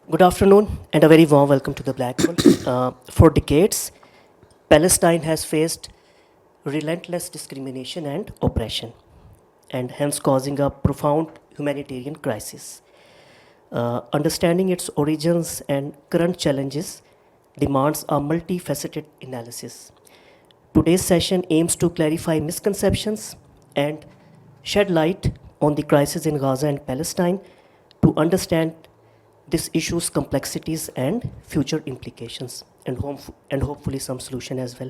Good afternoon and a very warm welcome to the Black Hole. For decades, Palestine has faced relentless discrimination and oppression, and hence causing a profound humanitarian crisis. Understanding its origins and current challenges demands a multifaceted analysis. Today's session aims to clarify misconceptions and shed light on the crisis in Gaza and Palestine to understand this issue's complexities and future implications, and hopefully some solution as well.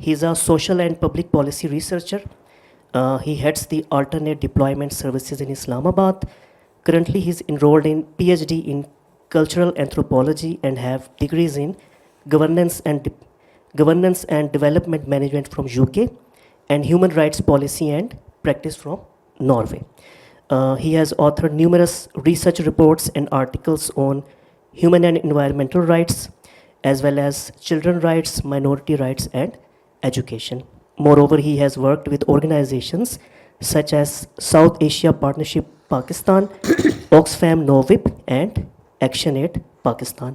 He is a social and public policy researcher. He heads the alternate deployment services in Islamabad. Currently, he is enrolled in PhD in cultural anthropology and have degrees in governance and development management from UK and human rights policy and practice from Norway. He has authored numerous research reports and articles on human and environmental rights, as well as children's rights, minority rights, and education. Moreover, he has worked with organizations such as South Asia Partnership Pakistan, Oxfam Novib, and ActionAid Pakistan.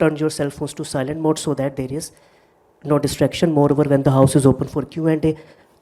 turn your cell phones to silent mode so that there is no distraction. Moreover, when the house is open for Q&A,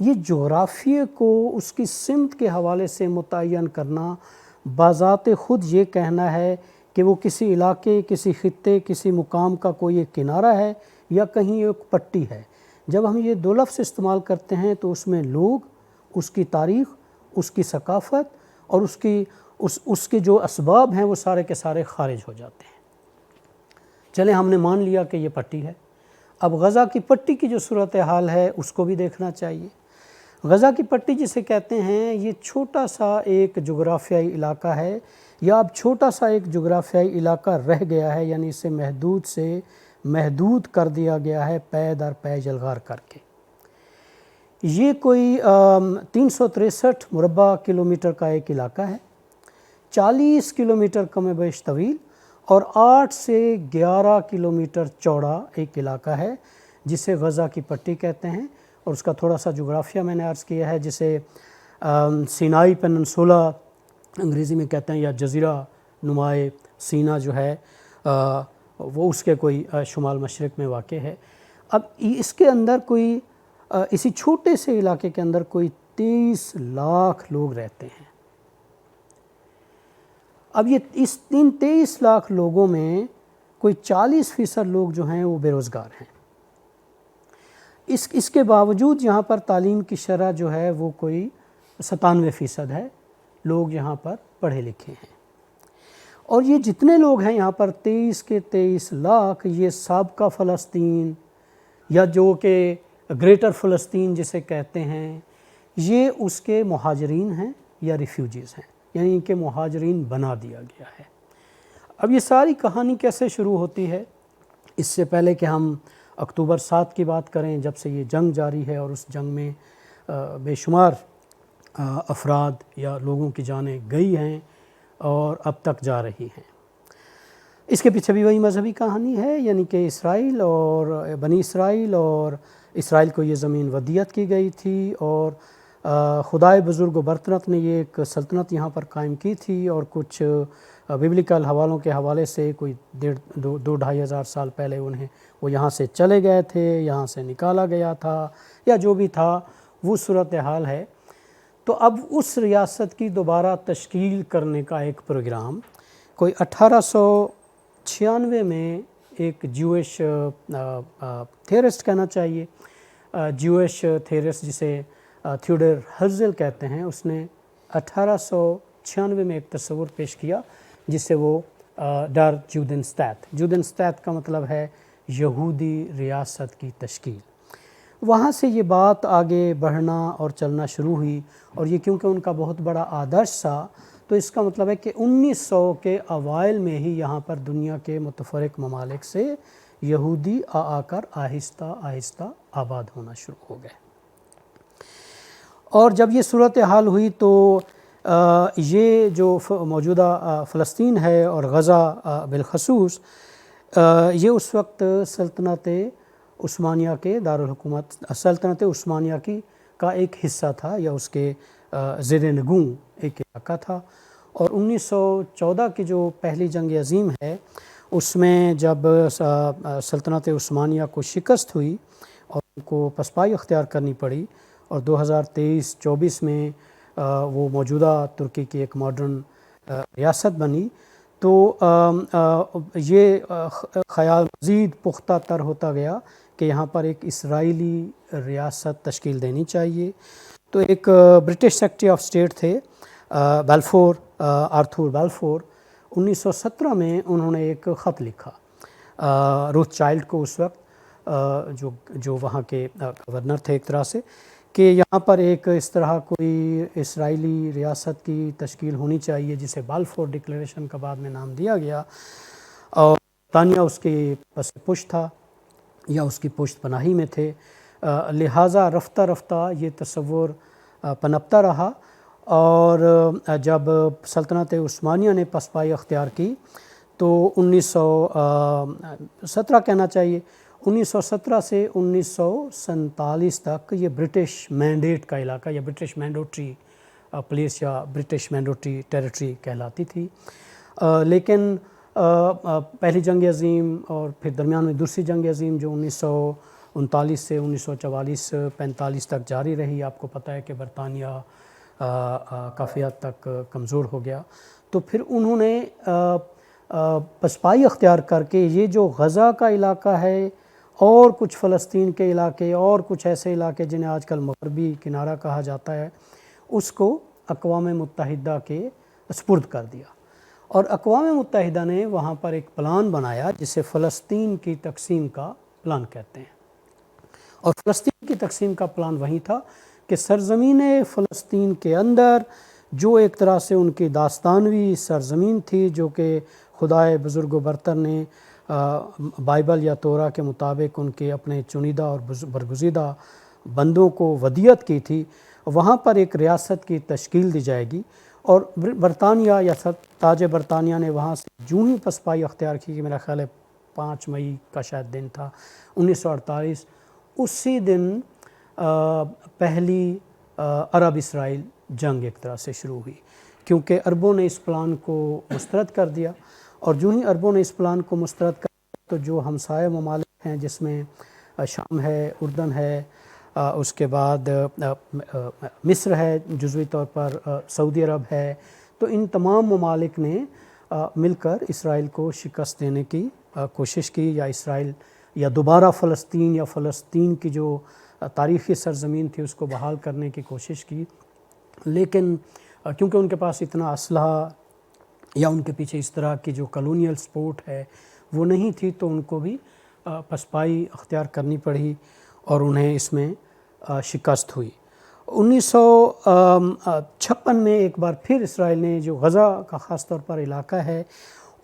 یہ جغرافیے کو اس کی سمت کے حوالے سے متعین کرنا بذات خود یہ کہنا ہے کہ وہ کسی علاقے، کسی خطے، کسی مقام کا کوئی ایک کنارہ ہے یا کہیں ایک پٹی ہے۔ جب ہم یہ دو لفظ استعمال کرتے ہیں تو اس میں لوگ، اس کی تاریخ، اس کی ثقافت اور اس کے جو اسباب ہیں وہ سارے کے سارے خارج ہو جاتے ہیں۔ چلیں ہم نے مان لیا کہ یہ پٹی ہے، اب غزہ کی پٹی کی جو صورتحال ہے اس کو بھی دیکھنا چاہیے۔ غزہ کی پٹی جسے کہتے ہیں یہ چھوٹا سا ایک جغرافیائی علاقہ ہے، یا اب چھوٹا سا ایک جغرافیائی علاقہ رہ گیا ہے، یعنی اسے محدود سے محدود کر دیا گیا ہے پے در پے جلغار کر کے۔ یہ کوئی 363 مربع کلومیٹر کا ایک علاقہ ہے، 40 کلومیٹر کم بیش طویل اور 8 سے 11 کلومیٹر چوڑا ایک علاقہ ہے جسے غزہ کی پٹی کہتے ہیں۔ اور اس کا تھوڑا سا جغرافیہ میں نے عرض کیا ہے، جسے سینائی پیننسولا انگریزی میں کہتے ہیں، یا جزیرہ نمائے سینا جو ہے وہ اس کے کوئی شمال مشرق میں واقع ہے۔ اب اس کے اندر کوئی اسی چھوٹے سے علاقے کے اندر کوئی 23 لاکھ لوگ رہتے ہیں۔ اب یہ اس 23 لاکھ لوگوں میں کوئی 40% لوگ جو ہیں وہ بے روزگار ہیں۔ اس کے باوجود یہاں پر تعلیم کی شرح جو ہے وہ کوئی 97% ہے، لوگ یہاں پر پڑھے لکھے ہیں۔ اور یہ جتنے لوگ ہیں یہاں پر 23 کے 23 لاکھ، یہ سابقہ فلسطین یا جو کہ گریٹر فلسطین جسے کہتے ہیں، یہ اس کے مہاجرین ہیں یا ریفیوجیز ہیں، یعنی ان کے مہاجرین بنا دیا گیا ہے۔ اب یہ ساری کہانی کیسے شروع ہوتی ہے؟ اس سے پہلے کہ ہم اکتوبر 7 کی بات کریں، جب سے یہ جنگ جاری ہے اور اس جنگ میں بے شمار افراد یا لوگوں کی جانیں گئی ہیں اور اب تک جا رہی ہیں۔ اس کے پیچھے بھی وہی مذہبی کہانی ہے، یعنی کہ اسرائیل اور بنی اسرائیل، اور اسرائیل کو یہ زمین ودیعت کی گئی تھی، اور خدائے بزرگ و برترت نے یہ ایک سلطنت یہاں پر قائم کی تھی، اور کچھ بیبلیکل حوالوں کے حوالے سے کوئی 2-2.5 ہزار سال پہلے وہ یہاں سے چلے گئے تھے، یہاں سے نکالا گیا تھا، یا جو بھی تھا وہ صورتحال ہے۔ تو اب اس ریاست کی دوبارہ تشکیل کرنے کا ایک پروگرام کوئی 1896 میں ایک جوئش تھیورسٹ کہنا چاہیے، جوئش تھیورسٹ جسے تھیوڈر ہرزل کہتے ہیں، اس نے 1896 میں ایک تصور پیش کیا جسے وہ ڈر جودنستیت کا مطلب ہے یہودی ریاست کی تشکیل۔ وہاں سے یہ بات آگے بڑھنا اور چلنا شروع ہوئی، اور یہ کیونکہ ان کا بہت بڑا آدرش تھا تو اس کا مطلب ہے کہ 1900 کے اوائل میں ہی یہاں پر دنیا کے متفرق ممالک سے یہودی آ کر آہستہ آہستہ آباد ہونا شروع ہو گئے۔ اور جب یہ صورتحال ہوئی تو یہ جو موجودہ فلسطین ہے اور غزہ بالخصوص، یہ اس وقت سلطنت عثمانیہ کے دارالحکومت، سلطنت عثمانیہ کا ایک حصہ تھا، یا اس کے زیر نگوں ایک علاقہ تھا۔ اور 1914 کی جو پہلی جنگ عظیم ہے اس میں جب سلطنت عثمانیہ کو شکست ہوئی اور ان کو پسپائی اختیار کرنی پڑی، اور 2023-24 میں وہ موجودہ ترکی کی ایک ماڈرن ریاست بنی، تو یہ خیال مزید پختہ تر ہوتا گیا کہ یہاں پر ایک اسرائیلی ریاست تشکیل دینی چاہیے۔ تو ایک برٹش سیکرٹری آف اسٹیٹ تھے بیلفور، آرتھور بیلفور، 1917 میں انہوں نے ایک خط لکھا روتھ چائلڈ کو، اس وقت جو وہاں کے گورنر تھے ایک طرح سے، کہ یہاں پر ایک اس طرح کوئی اسرائیلی ریاست کی تشکیل ہونی چاہیے جسے بالفور ڈکلیریشن کا بعد میں نام دیا گیا، اور برطانیہ اس کی پس پشت تھا یا اس کی پشت پناہی میں تھے، لہٰذا رفتہ رفتہ یہ تصور پنپتا رہا۔ اور جب سلطنت عثمانیہ نے پسپائی اختیار کی تو 1917 کہنا چاہیے، 1917 سے 1947 تک یہ برٹش مینڈیٹ کا علاقہ یا برٹش مینڈوٹری پلیس یا برٹش مینڈوٹری ٹیریٹری کہلاتی تھی۔ لیکن پہلی جنگ عظیم اور پھر درمیان میں دوسری جنگ عظیم جو 1939 سے 1944-45 تک جاری رہی. آپ کو پتہ ہے کہ برطانیہ کافی حد تک کمزور ہو گیا. تو پھر انہوں نے پسپائی اختیار کر کے یہ جو غزہ کا علاقہ ہے اور کچھ فلسطین کے علاقے اور کچھ ایسے علاقے جنہیں آج کل مغربی کنارہ کہا جاتا ہے، اس کو اقوام متحدہ کے سپرد کر دیا. اور اقوام متحدہ نے وہاں پر ایک پلان بنایا جسے فلسطین کی تقسیم کا پلان کہتے ہیں. اور فلسطین کی تقسیم کا پلان وہی تھا کہ سرزمین فلسطین کے اندر جو ایک طرح سے ان کی داستانوی سرزمین تھی، جو کہ خدائے بزرگ و برتر نے بائبل یا توراہ کے مطابق ان کے اپنے چنیدہ اور برگزیدہ بندوں کو ودیعت کی تھی، وہاں پر ایک ریاست کی تشکیل دی جائے گی. اور برطانیہ یا تاج برطانیہ نے وہاں سے جو ہی پسپائی اختیار کی، کہ میرا خیال ہے 5 مئی کا شاید دن تھا 1948، اسی دن پہلی عرب اسرائیل جنگ ایک طرح سے شروع ہوئی، کیونکہ عربوں نے اس پلان کو مسترد کر دیا. اور جو ہی عربوں نے اس پلان کو مسترد کر دیا تو جو ہمسائے ممالک ہیں جس میں شام ہے، اردن ہے، اس کے بعد مصر ہے، جزوی طور پر سعودی عرب ہے، تو ان تمام ممالک نے مل کر اسرائیل کو شکست دینے کی کوشش کی، یا اسرائیل یا دوبارہ فلسطین یا فلسطین کی جو تاریخی سرزمین تھی اس کو بحال کرنے کی کوشش کی. لیکن کیونکہ ان کے پاس اتنا اسلحہ یا ان کے پیچھے اس طرح کی جو کالونیل سپورٹ ہے وہ نہیں تھی، تو ان کو بھی پسپائی اختیار کرنی پڑی اور انہیں اس میں شکست ہوئی. 1956 میں ایک بار پھر اسرائیل نے جو غزہ کا خاص طور پر علاقہ ہے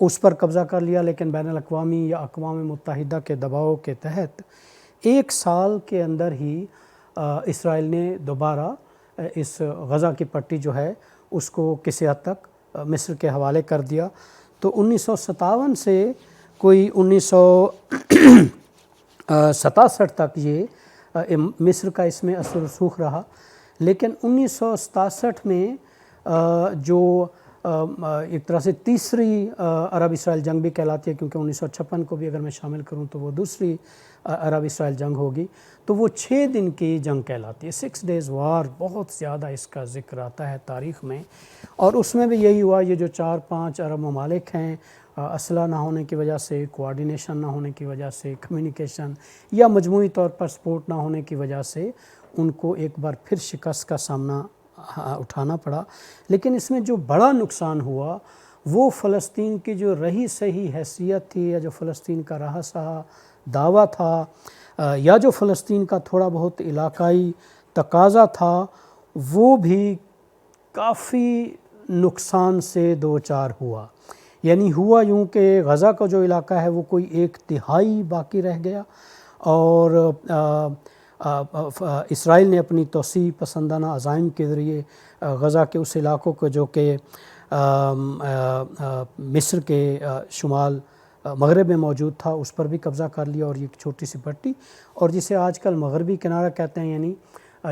اس پر قبضہ کر لیا، لیکن بین الاقوامی یا اقوام متحدہ کے دباؤ کے تحت 1 سال کے اندر ہی اسرائیل نے دوبارہ اس غزہ کی پٹی جو ہے اس کو کسی حد تک مصر کے حوالے کر دیا. تو 1957 سے کوئی 1967 تک یہ مصر کا اس میں اثر و رسوخ رہا. لیکن 1967 میں جو ایک طرح سے تیسری عرب اسرائیل جنگ بھی کہلاتی ہے، کیونکہ 1956 کو بھی اگر میں شامل کروں تو وہ دوسری عرب اسرائیل جنگ ہوگی، تو وہ 6 دن کی جنگ کہلاتی ہے. 6 days وار، بہت زیادہ اس کا ذکر آتا ہے تاریخ میں. اور اس میں بھی یہی ہوا، یہ جو 4-5 عرب ممالک ہیں، اسلحہ نہ ہونے کی وجہ سے، کوآرڈینیشن نہ ہونے کی وجہ سے، کمیونیکیشن یا مجموعی طور پر سپورٹ نہ ہونے کی وجہ سے ان کو ایک بار پھر شکست کا سامنا اٹھانا پڑا. لیکن اس میں جو بڑا نقصان ہوا وہ فلسطین کی جو رہی سہی حیثیت تھی، یا جو فلسطین کا رہا سہا دعویٰ تھا، یا جو فلسطین کا تھوڑا بہت علاقائی تقاضا تھا، وہ بھی کافی نقصان سے دوچار ہوا. یعنی ہوا یوں کہ غزہ کا جو علاقہ ہے وہ کوئی 1/3 باقی رہ گیا، اور اسرائیل نے اپنی توسیع پسندانہ عزائم کے ذریعے غزہ کے اس علاقوں کو جو کہ مصر کے شمال مغرب میں موجود تھا اس پر بھی قبضہ کر لیا. اور یہ ایک چھوٹی سی پٹی، اور جسے آج کل مغربی کنارہ کہتے ہیں، یعنی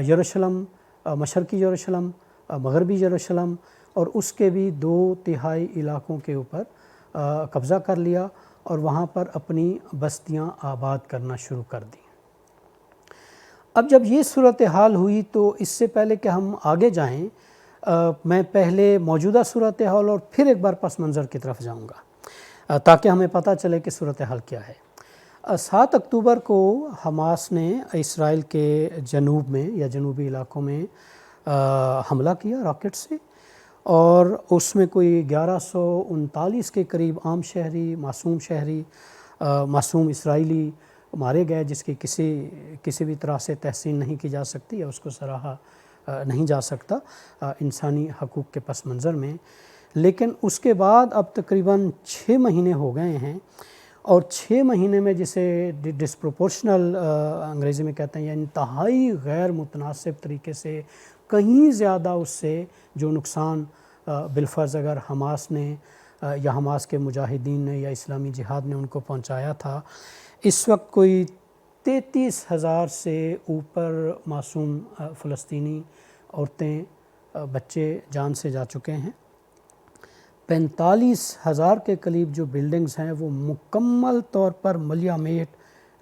یروشلم، مشرقی یروشلم، مغربی یروشلم، اور اس کے بھی 2/3 علاقوں کے اوپر قبضہ کر لیا اور وہاں پر اپنی بستیاں آباد کرنا شروع کر دیں. اب جب یہ صورتحال ہوئی تو اس سے پہلے کہ ہم آگے جائیں، میں پہلے موجودہ صورتحال اور پھر ایک بار پس منظر کی طرف جاؤں گا تاکہ ہمیں پتہ چلے کہ صورتحال کیا ہے. 7 اکتوبر کو حماس نے اسرائیل کے جنوب میں یا جنوبی علاقوں میں حملہ کیا راکٹ سے، اور اس میں کوئی 1139 کے قریب عام شہری، معصوم اسرائیلی مارے گئے، جس کی کسی بھی طرح سے تحسین نہیں کی جا سکتی یا اس کو سراہا نہیں جا سکتا انسانی حقوق کے پس منظر میں. لیکن اس کے بعد اب تقریباً 6 مہینے ہو گئے ہیں، اور 6 مہینے میں جسے ڈسپروپورشنل انگریزی میں کہتے ہیں، یا انتہائی غیر متناسب طریقے سے کہیں زیادہ اس سے جو نقصان بالفرض اگر حماس نے یا حماس کے مجاہدین نے یا اسلامی جہاد نے ان کو پہنچایا تھا، اس وقت کوئی 33,000 سے اوپر معصوم فلسطینی عورتیں، بچے جان سے جا چکے ہیں. 45,000 کے قریب جو بلڈنگز ہیں وہ مکمل طور پر ملیہ میٹ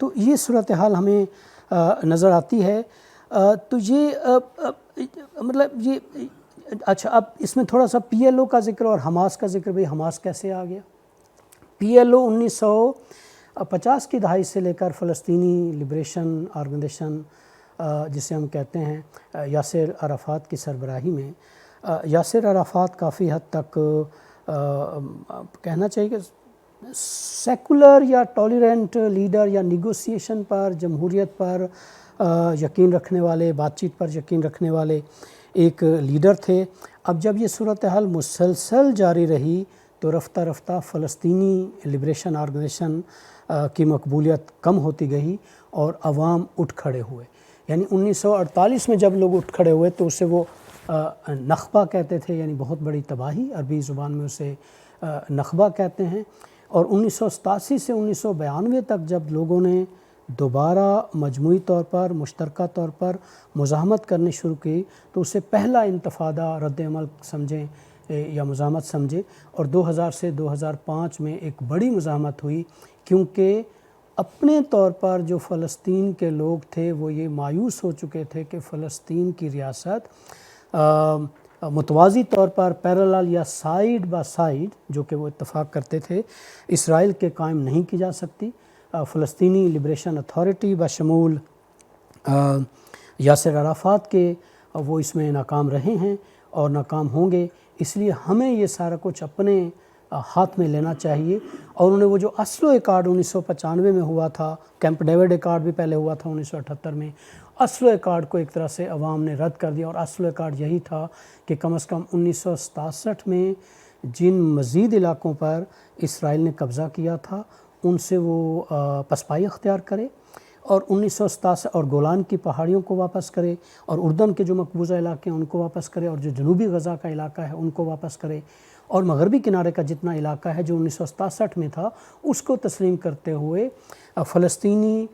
تو یہ صورتحال ہمیں نظر آتی ہے. تو یہ مطلب یہ اچھا، اب اس میں تھوڑا سا پی ایل او کا ذکر اور حماس کا ذکر. بھئی حماس کیسے آ گیا؟ پی ایل او 1950 کی دہائی سے لے کر فلسطینی لبریشن آرگنائزیشن جسے ہم کہتے ہیں یاسر عرفات کی سربراہی میں، یاسر عرفات کافی حد تک کہنا چاہیے کہ سیکولر یا ٹالرینٹ لیڈر یا نیگوسیشن پر، جمہوریت پر یقین رکھنے والے، بات چیت پر یقین رکھنے والے ایک لیڈر تھے. اب جب یہ صورتحال مسلسل جاری رہی تو رفتہ رفتہ فلسطینی لبریشن آرگنائزیشن کی مقبولیت کم ہوتی گئی اور عوام اٹھ کھڑے ہوئے. یعنی 1948 میں جب لوگ اٹھ کھڑے ہوئے تو اسے وہ نخبہ کہتے تھے، یعنی بہت بڑی تباہی، عربی زبان میں اسے نخبہ کہتے ہیں. اور 1987 سے 1992 تک جب لوگوں نے دوبارہ مجموعی طور پر، مشترکہ طور پر مزاحمت کرنی شروع کی تو اسے پہلا انتفاضہ رد عمل سمجھیں یا مزاحمت سمجھیں. اور 2000 سے 2005 میں ایک بڑی مزاحمت ہوئی، کیونکہ اپنے طور پر جو فلسطین کے لوگ تھے وہ یہ مایوس ہو چکے تھے کہ فلسطین کی ریاست متوازی طور پر پیرالل یا سائیڈ با سائیڈ، جو کہ وہ اتفاق کرتے تھے، اسرائیل کے قائم نہیں کی جا سکتی. فلسطینی لبریشن اتھارٹی بشمول یاسر عرفات کے وہ اس میں ناکام رہے ہیں اور ناکام ہوں گے. اس لیے ہمیں یہ سارا کچھ اپنے ہاتھ میں لینا چاہیے. اور انہوں نے وہ جو اسلو ایکارڈ 1995 میں ہوا تھا، کیمپ ڈیوڈ ایکارڈ بھی پہلے ہوا تھا 1978 میں، اسلو ایکارڈ کو ایک طرح سے عوام نے رد کر دیا. اور اسلو ایکارڈ یہی تھا کہ کم از کم 1967 میں جن مزید علاقوں پر اسرائیل نے قبضہ کیا تھا ان سے وہ پسپائی اختیار کرے، اور 1967 اور گولان کی پہاڑیوں کو واپس کرے، اور اردن کے جو مقبوضہ علاقے ہیں ان کو واپس کرے، اور جو جنوبی غزہ کا علاقہ ہے ان کو واپس کرے، اور مغربی کنارے کا جتنا علاقہ ہے جو 1967 میں تھا اس کو تسلیم کرتے ہوئے فلسطینی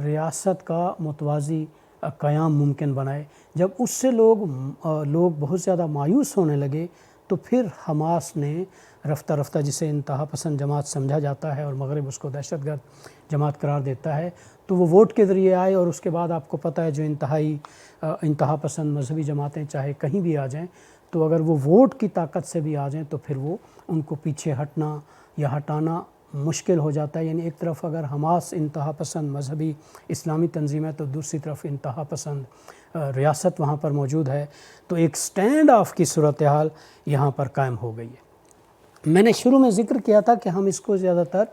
ریاست کا متوازی قیام ممکن بنائے. جب اس سے لوگ بہت زیادہ مایوس ہونے لگے تو پھر حماس نے رفتہ رفتہ، جسے انتہا پسند جماعت سمجھا جاتا ہے اور مغرب اس کو دہشت گرد جماعت قرار دیتا ہے، تو وہ ووٹ کے ذریعے آئے. اور اس کے بعد آپ کو پتہ ہے جو انتہا پسند مذہبی جماعتیں چاہے کہیں بھی آ جائیں، تو اگر وہ ووٹ کی طاقت سے بھی آ جائیں تو پھر وہ ان کو پیچھے ہٹنا یا ہٹانا مشکل ہو جاتا ہے. یعنی ایک طرف اگر حماس انتہا پسند مذہبی اسلامی تنظیم ہے تو دوسری طرف انتہا پسند ریاست وہاں پر موجود ہے، تو ایک سٹینڈ آف کی صورتحال یہاں پر قائم ہو گئی ہے. میں نے شروع میں ذکر کیا تھا کہ ہم اس کو زیادہ تر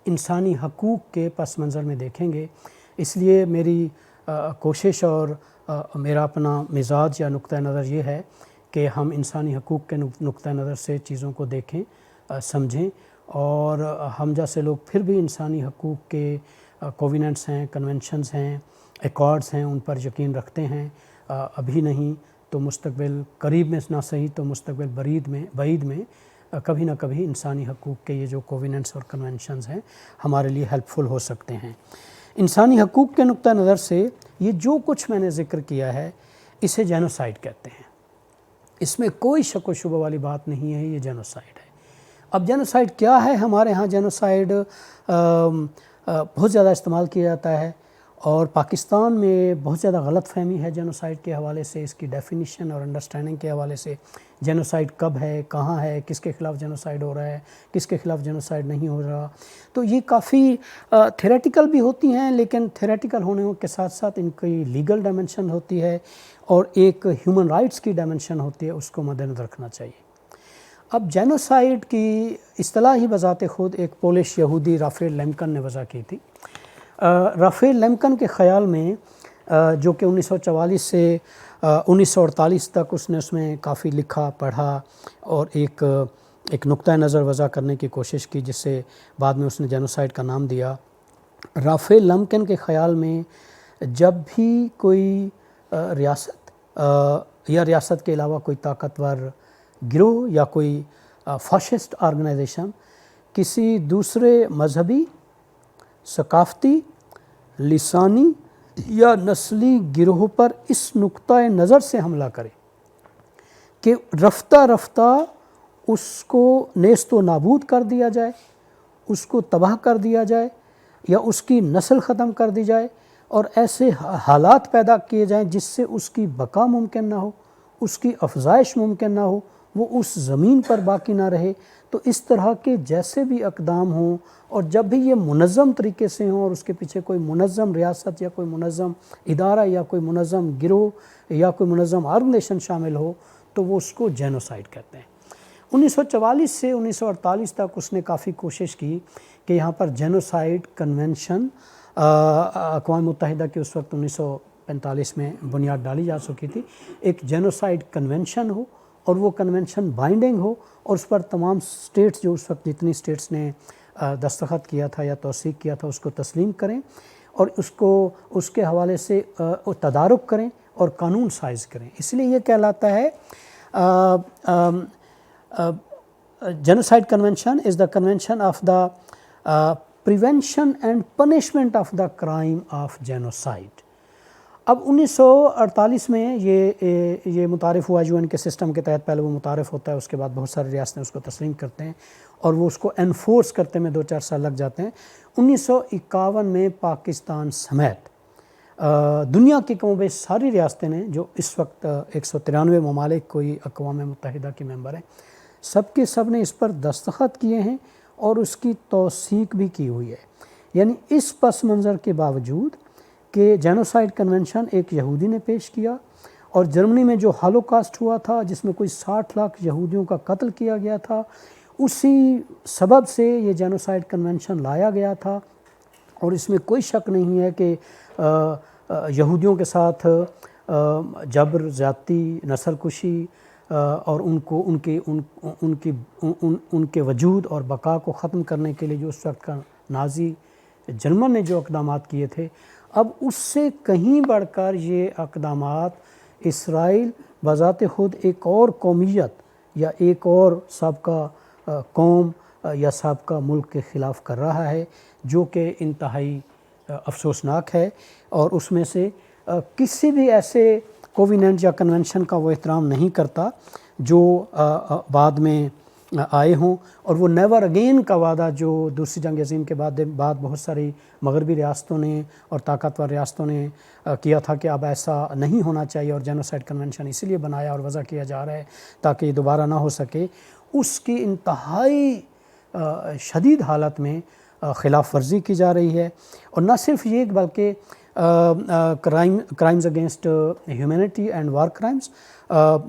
انسانی حقوق کے پس منظر میں دیکھیں گے، اس لیے میری کوشش اور میرا اپنا مزاج یا نقطہ نظر یہ ہے کہ ہم انسانی حقوق کے نقطہ نظر سے چیزوں کو دیکھیں، سمجھیں. اور ہم جیسے لوگ پھر بھی انسانی حقوق کے کووننٹس ہیں، کنونشنز ہیں، ایکارڈز ہیں، ان پر یقین رکھتے ہیں. ابھی نہیں تو مستقبل قریب میں نہ صحیح تو مستقبل بعید میں کبھی نہ کبھی انسانی حقوق کے یہ جو کووننٹس اور کنونشنز ہیں ہمارے لیے ہیلپ فل ہو سکتے ہیں. انسانی حقوق کے نقطہ نظر سے یہ جو کچھ میں نے ذکر کیا ہے اسے جینوسائیڈ کہتے ہیں. اس میں کوئی شک و شبہ والی بات نہیں ہے، یہ جینوسائیڈ ہے. اب جینوسائیڈ کیا ہے؟ ہمارے ہاں جینوسائیڈ بہت زیادہ استعمال کیا جاتا ہے، اور پاکستان میں بہت زیادہ غلط فہمی ہے جینوسائیڈ کے حوالے سے، اس کی ڈیفینیشن اور انڈرسٹینڈنگ کے حوالے سے. جینوسائیڈ کب ہے، کہاں ہے، کس کے خلاف جینوسائیڈ ہو رہا ہے، کس کے خلاف جینوسائیڈ نہیں ہو رہا. تو یہ کافی تھیوریٹیکل بھی ہوتی ہیں، لیکن تھیوریٹیکل ہونے کے ساتھ ساتھ ان کی لیگل ڈائمنشن ہوتی ہے اور ایک ہیومن رائٹس کی ڈائمنشن ہوتی ہے، اس کو مد نظر رکھنا چاہیے. اب جینوسائیڈ کی اصطلاح ہی بذات خود ایک پولش یہودی رافیل لیمکن نے وضع کی تھی. رافیل لیمکن کے خیال میں، جو کہ 1944 سے 1948 تک اس نے اس میں کافی لکھا پڑھا اور ایک نقطہ نظر وضع کرنے کی کوشش کی، جس سے بعد میں اس نے جینوسائیڈ کا نام دیا. رافیل لیمکن کے خیال میں جب بھی کوئی ریاست یا ریاست کے علاوہ کوئی طاقتور گروہ یا کوئی فاشسٹ آرگنائزیشن کسی دوسرے مذہبی، ثقافتی، لسانی یا نسلی گروہ پر اس نقطۂ نظر سے حملہ کرے کہ رفتہ رفتہ اس کو نیست و نابود کر دیا جائے، اس کو تباہ کر دیا جائے، یا اس کی نسل ختم کر دی جائے اور ایسے حالات پیدا کیے جائیں جس سے اس کی بقا ممکن نہ ہو، اس کی افزائش ممکن نہ ہو، وہ اس زمین پر باقی نہ رہے. تو اس طرح کے جیسے بھی اقدام ہوں اور جب بھی یہ منظم طریقے سے ہوں اور اس کے پیچھے کوئی منظم ریاست یا کوئی منظم ادارہ یا کوئی منظم گروہ یا کوئی منظم آرگنیشن شامل ہو تو وہ اس کو جینوسائیڈ کہتے ہیں. 1944 سے 1948 تک اس نے کافی کوشش کی کہ یہاں پر جینوسائیڈ کنونشن اقوام متحدہ کے اس وقت 1945 میں بنیاد ڈالی جا چکی تھی، ایک جینوسائیڈ کنونشن ہو اور وہ کنونشن بائنڈنگ ہو اور اس پر تمام سٹیٹس جو اس وقت جتنی سٹیٹس نے دستخط کیا تھا یا توثیق کیا تھا اس کو تسلیم کریں اور اس کے حوالے سے تدارک کریں اور قانون ساز کریں. اس لیے یہ کہلاتا ہے Genocide Convention is the convention of the prevention and punishment of the crime of genocide. اب 1948 میں یہ متعارف ہوا UN کے سسٹم کے تحت. پہلے وہ متعارف ہوتا ہے، اس کے بعد بہت ساری ریاستیں اس کو تسلیم کرتے ہیں اور وہ اس کو انفورس کرتے میں 2-4 سال لگ جاتے ہیں. 1951 میں پاکستان سمیت دنیا کی کم و بیش ساری ریاستیں نے جو اس وقت 193 ممالک کوئی اقوام متحدہ کے ممبر ہیں، سب کے سب نے اس پر دستخط کیے ہیں اور اس کی توثیق بھی کی ہوئی ہے. یعنی اس پس منظر کے باوجود کہ جینوسائیڈ کنونشن ایک یہودی نے پیش کیا اور جرمنی میں جو ہالوکاسٹ ہوا تھا جس میں کوئی 60 لاکھ یہودیوں کا قتل کیا گیا تھا، اسی سبب سے یہ جینوسائیڈ کنونشن لایا گیا تھا. اور اس میں کوئی شک نہیں ہے کہ یہودیوں کے ساتھ جبر، زیادتی، نسل کشی اور ان کے وجود اور بقا کو ختم کرنے کے لیے جو اس وقت کا نازی جرمن نے جو اقدامات کیے تھے، اب اس سے کہیں بڑھ کر یہ اقدامات اسرائیل بذات خود ایک اور قومیت یا ایک اور سابقہ قوم یا سابقہ ملک کے خلاف کر رہا ہے، جو کہ انتہائی افسوسناک ہے. اور اس میں سے کسی بھی ایسے کوویننٹ یا کنونشن کا وہ احترام نہیں کرتا جو بعد میں آئے ہوں. اور وہ نیور اگین کا وعدہ جو دوسری جنگ عظیم کے بعد بہت ساری مغربی ریاستوں نے اور طاقتور ریاستوں نے کیا تھا کہ اب ایسا نہیں ہونا چاہیے اور جینوسائیڈ کنونشن اسی لیے بنایا اور وضع کیا جا رہا ہے تاکہ یہ دوبارہ نہ ہو سکے، اس کی انتہائی شدید حالت میں خلاف ورزی کی جا رہی ہے. اور نہ صرف یہ بلکہ crimes against humanity and war crimes,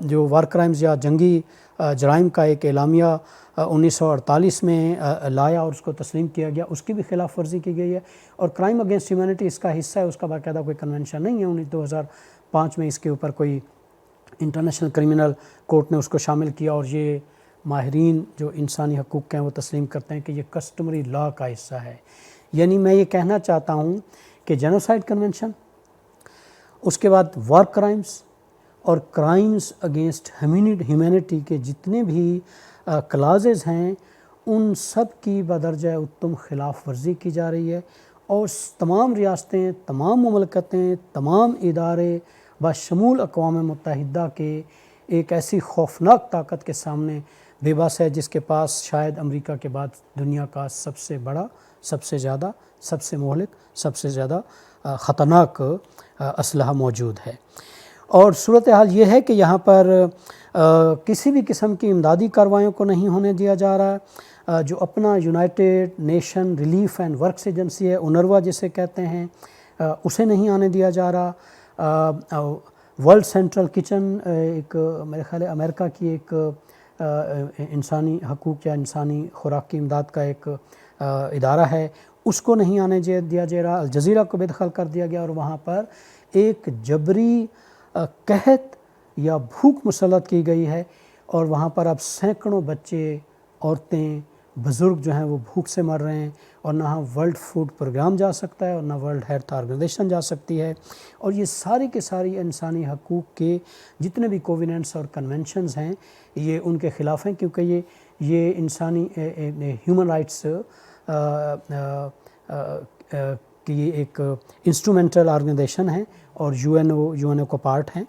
جو وار کرائمز یا جنگی جرائم کا ایک اعلامیہ 1948 میں لایا اور اس کو تسلیم کیا گیا، اس کی بھی خلاف ورزی کی گئی ہے. اور کرائم اگینسٹ ہیومینٹی اس کا حصہ ہے، اس کا باقاعدہ کوئی کنونشن نہیں ہے. 2005 میں اس کے اوپر کوئی انٹرنیشنل کرمنل کورٹ نے اس کو شامل کیا اور یہ ماہرین جو انسانی حقوق کے ہیں وہ تسلیم کرتے ہیں کہ یہ کسٹمری لا کا حصہ ہے. یعنی میں یہ کہنا چاہتا ہوں کہ جینوسائیڈ کنونشن، اس کے بعد وار کرائمز اور کرائمز اگینسٹ ہیومینٹی کے جتنے بھی کلازز ہیں ان سب کی بدرجہ اتم خلاف ورزی کی جا رہی ہے. اور تمام ریاستیں، تمام مملکتیں، تمام ادارے بشمول اقوام متحدہ کے ایک ایسی خوفناک طاقت کے سامنے بے بس ہے جس کے پاس شاید امریکہ کے بعد دنیا کا سب سے بڑا، سب سے زیادہ، سب سے مہلک، سب سے زیادہ خطرناک اسلحہ موجود ہے. اور صورتحال یہ ہے کہ یہاں پر کسی بھی قسم کی امدادی کارروائیوں کو نہیں ہونے دیا جا رہا. جو اپنا United nation relief and works agency ہے، اونروا جسے کہتے ہیں، اسے نہیں آنے دیا جا رہا. ورلڈ سینٹرل کچن ایک میرے خیال ہے امریکہ کی ایک انسانی حقوق یا انسانی خوراک کی امداد کا ایک ادارہ ہے، اس کو نہیں آنے دیا جا رہا. الجزیرہ کو بے دخل کر دیا گیا اور وہاں پر ایک جبری قحط یا بھوک مسلط کی گئی ہے اور وہاں پر اب سینکڑوں بچے، عورتیں، بزرگ جو ہیں وہ بھوک سے مر رہے ہیں اور نہ ورلڈ فوڈ پروگرام جا سکتا ہے اور نہ ورلڈ ہیلتھ آرگنائزیشن جا سکتی ہے. اور یہ ساری کے ساری انسانی حقوق کے جتنے بھی کوویننٹس اور کنونشنز ہیں یہ ان کے خلاف ہیں، کیونکہ یہ انسانی ہیومن رائٹس کی یہ ایک انسٹرومنٹل آرگنائزیشن ہے اور یو این او کو پارٹ ہیں.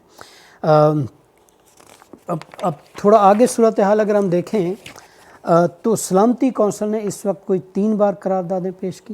اب تھوڑا آگے صورتحال اگر ہم دیکھیں تو سلامتی کونسل نے اس وقت کوئی 3 بار قراردادیں پیش کی.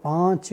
5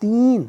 3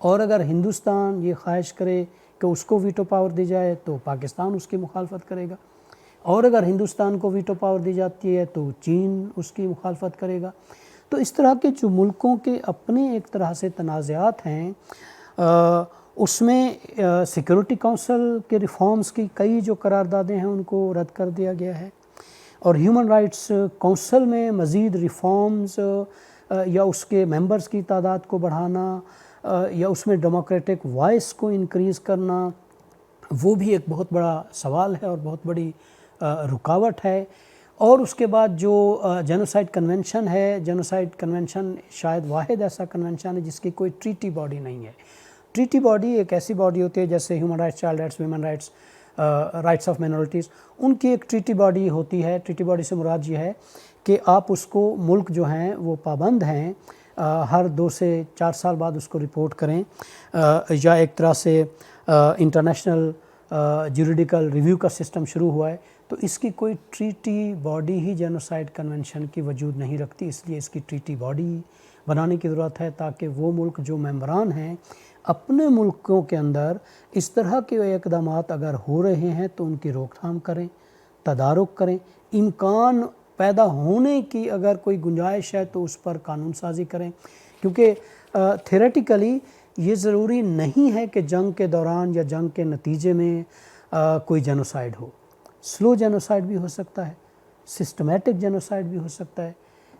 اور اگر ہندوستان یہ خواہش کرے کہ اس کو ویٹو پاور دی جائے تو پاکستان اس کی مخالفت کرے گا، اور اگر ہندوستان کو ویٹو پاور دی جاتی ہے تو چین اس کی مخالفت کرے گا۔ تو اس طرح کے جو ملکوں کے اپنے ایک طرح سے تنازعات ہیں، اس میں سیکورٹی کونسل کے ریفارمز کی کئی جو قراردادیں ہیں ان کو رد کر دیا گیا ہے، اور ہیومن رائٹس کونسل میں مزید ریفارمز یا اس کے ممبرز کی تعداد کو بڑھانا یا اس میں ڈیموکریٹک وائس کو انکریز کرنا، وہ بھی ایک بہت بڑا سوال ہے اور بہت بڑی رکاوٹ ہے۔ اور اس کے بعد جو جینوسائیڈ کنونشن ہے، جینوسائیڈ کنونشن شاید واحد ایسا کنونشن ہے جس کی کوئی ٹریٹی باڈی نہیں ہے۔ ٹریٹی باڈی ایک ایسی باڈی ہوتی ہے جیسے human rights, child rights, women rights, rights of minorities, ان کی ایک ٹریٹی باڈی ہوتی ہے۔ ٹریٹی باڈی سے مراد یہ ہے کہ آپ اس کو، ملک جو ہیں وہ پابند ہیں ہر 2 سے 4 سال بعد اس کو رپورٹ کریں، یا ایک طرح سے انٹرنیشنل جوریڈیکل ریویو کا سسٹم شروع ہوا ہے، تو اس کی کوئی treaty body he genocide convention کی وجود نہیں رکھتی، اس لیے اس کی ٹریٹی باڈی بنانے کی ضرورت ہے تاکہ وہ ملک جو ممبران ہیں اپنے ملکوں کے اندر اس طرح کے اقدامات اگر ہو رہے ہیں تو ان کی روک تھام کریں، تدارک کریں، امکان پیدا ہونے کی اگر کوئی گنجائش ہے تو اس پر قانون سازی کریں، کیونکہ تھیوریٹیکلی یہ ضروری نہیں ہے کہ جنگ کے دوران یا جنگ کے نتیجے میں کوئی جینوسائیڈ ہو۔ سلو جینوسائیڈ بھی ہو سکتا ہے، سسٹمیٹک جینوسائیڈ بھی ہو سکتا ہے،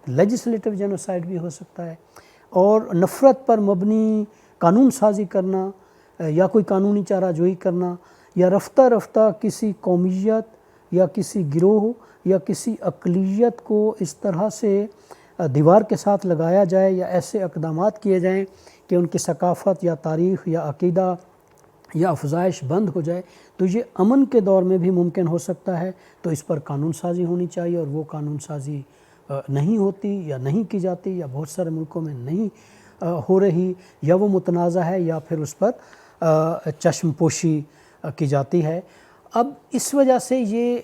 لیجسلیٹو جینوسائیڈ بھی ہو سکتا ہے، اور نفرت پر مبنی قانون سازی کرنا یا کوئی قانونی چارہ جوئی کرنا یا رفتہ رفتہ کسی قومیت یا کسی گروہ یا کسی اقلیت کو اس طرح سے دیوار کے ساتھ لگایا جائے یا ایسے اقدامات کیے جائیں کہ ان کی ثقافت یا تاریخ یا عقیدہ یا افزائش بند ہو جائے، تو یہ امن کے دور میں بھی ممکن ہو سکتا ہے۔ تو اس پر قانون سازی ہونی چاہیے، اور وہ قانون سازی نہیں ہوتی یا نہیں کی جاتی یا بہت سارے ملکوں میں نہیں ہو رہی، یا وہ متنازع ہے یا پھر اس پر چشم پوشی کی جاتی ہے۔ اب اس وجہ سے یہ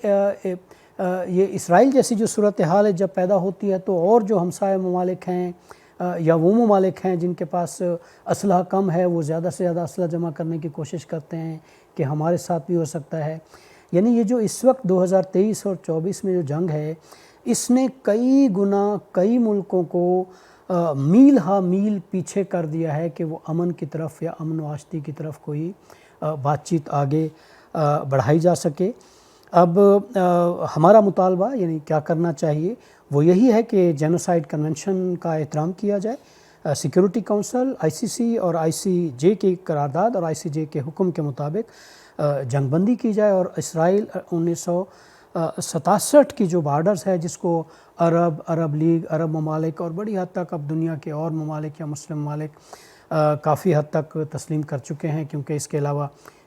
اسرائیل جیسی جو صورتحال ہے جب پیدا ہوتی ہے تو اور جو ہمسائے ممالک ہیں یا وہ ممالک ہیں جن کے پاس اسلحہ کم ہے، وہ زیادہ سے زیادہ اسلحہ جمع کرنے کی کوشش کرتے ہیں کہ ہمارے ساتھ بھی ہو سکتا ہے۔ یعنی یہ جو اس وقت 2023 اور 24 میں جو جنگ ہے، اس نے کئی گنا کئی ملکوں کو میل ہا میل پیچھے کر دیا ہے کہ وہ امن کی طرف یا امن و آشتی کی طرف کوئی بات چیت آگے بڑھائی جا سکے۔ اب ہمارا مطالبہ یعنی کیا کرنا چاہیے، وہ یہی ہے کہ جینوسائیڈ کنونشن کا احترام کیا جائے، سیکورٹی کونسل، ICC اور ICJ کی قرارداد اور ICJ کے حکم کے مطابق جنگ بندی کی جائے، اور اسرائیل 1967 کی جو بارڈرز ہے جس کو عرب لیگ، عرب ممالک اور بڑی حد تک اب دنیا کے اور ممالک یا مسلم ممالک کافی حد تک تسلیم کر چکے ہیں کیونکہ اس کے علاوہ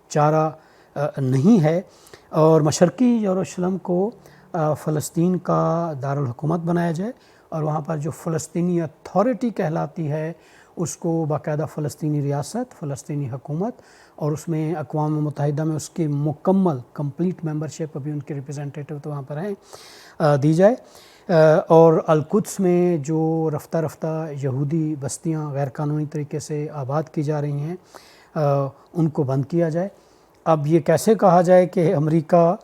چارہ نہیں ہے، اور مشرقی یروشلم کو فلسطین کا دارالحکومت بنایا جائے، اور وہاں پر جو فلسطینی اتھارٹی کہلاتی ہے اس کو باقاعدہ فلسطینی ریاست، فلسطینی حکومت، اور اس میں اقوام متحدہ میں اس کی مکمل کمپلیٹ ممبرشپ، ابھی ان کے ریپرزینٹیٹیو تو وہاں پر ہیں، دی جائے، اور القدس میں جو رفتہ رفتہ یہودی بستیاں غیر قانونی طریقے سے آباد کی جا رہی ہیں ان کو بند کیا جائے۔ اب یہ کیسے کہا جائے کہ امریکہ،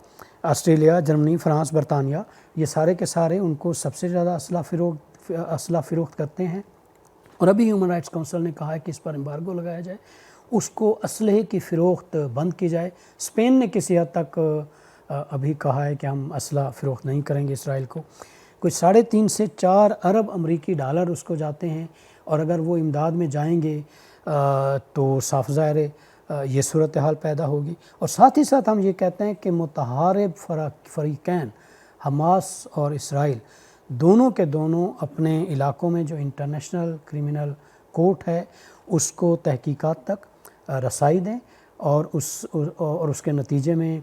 آسٹریلیا، جرمنی، فرانس، برطانیہ یہ سارے کے سارے ان کو سب سے زیادہ اسلحہ فروخت کرتے ہیں، اور ابھی ہیومن رائٹس کونسل نے کہا ہے کہ اس پر امبارگو لگایا جائے، اس کو اسلحے کی فروخت بند کی جائے۔ اسپین نے کسی حد تک ابھی کہا ہے کہ ہم اسلحہ فروخت نہیں کریں گے اسرائیل کو۔ کچھ 3.5 سے 4 ارب امریکی ڈالر اس کو جاتے ہیں، اور اگر وہ امداد میں جائیں گے تو صاف ظاہر ہے یہ صورتحال پیدا ہوگی۔ اور ساتھ ہی ساتھ ہم یہ کہتے ہیں کہ متحارب فریقین حماس اور اسرائیل دونوں کے دونوں اپنے علاقوں میں جو انٹرنیشنل کرمنل کورٹ ہے اس کو تحقیقات تک رسائی دیں، اور اس کے نتیجے میں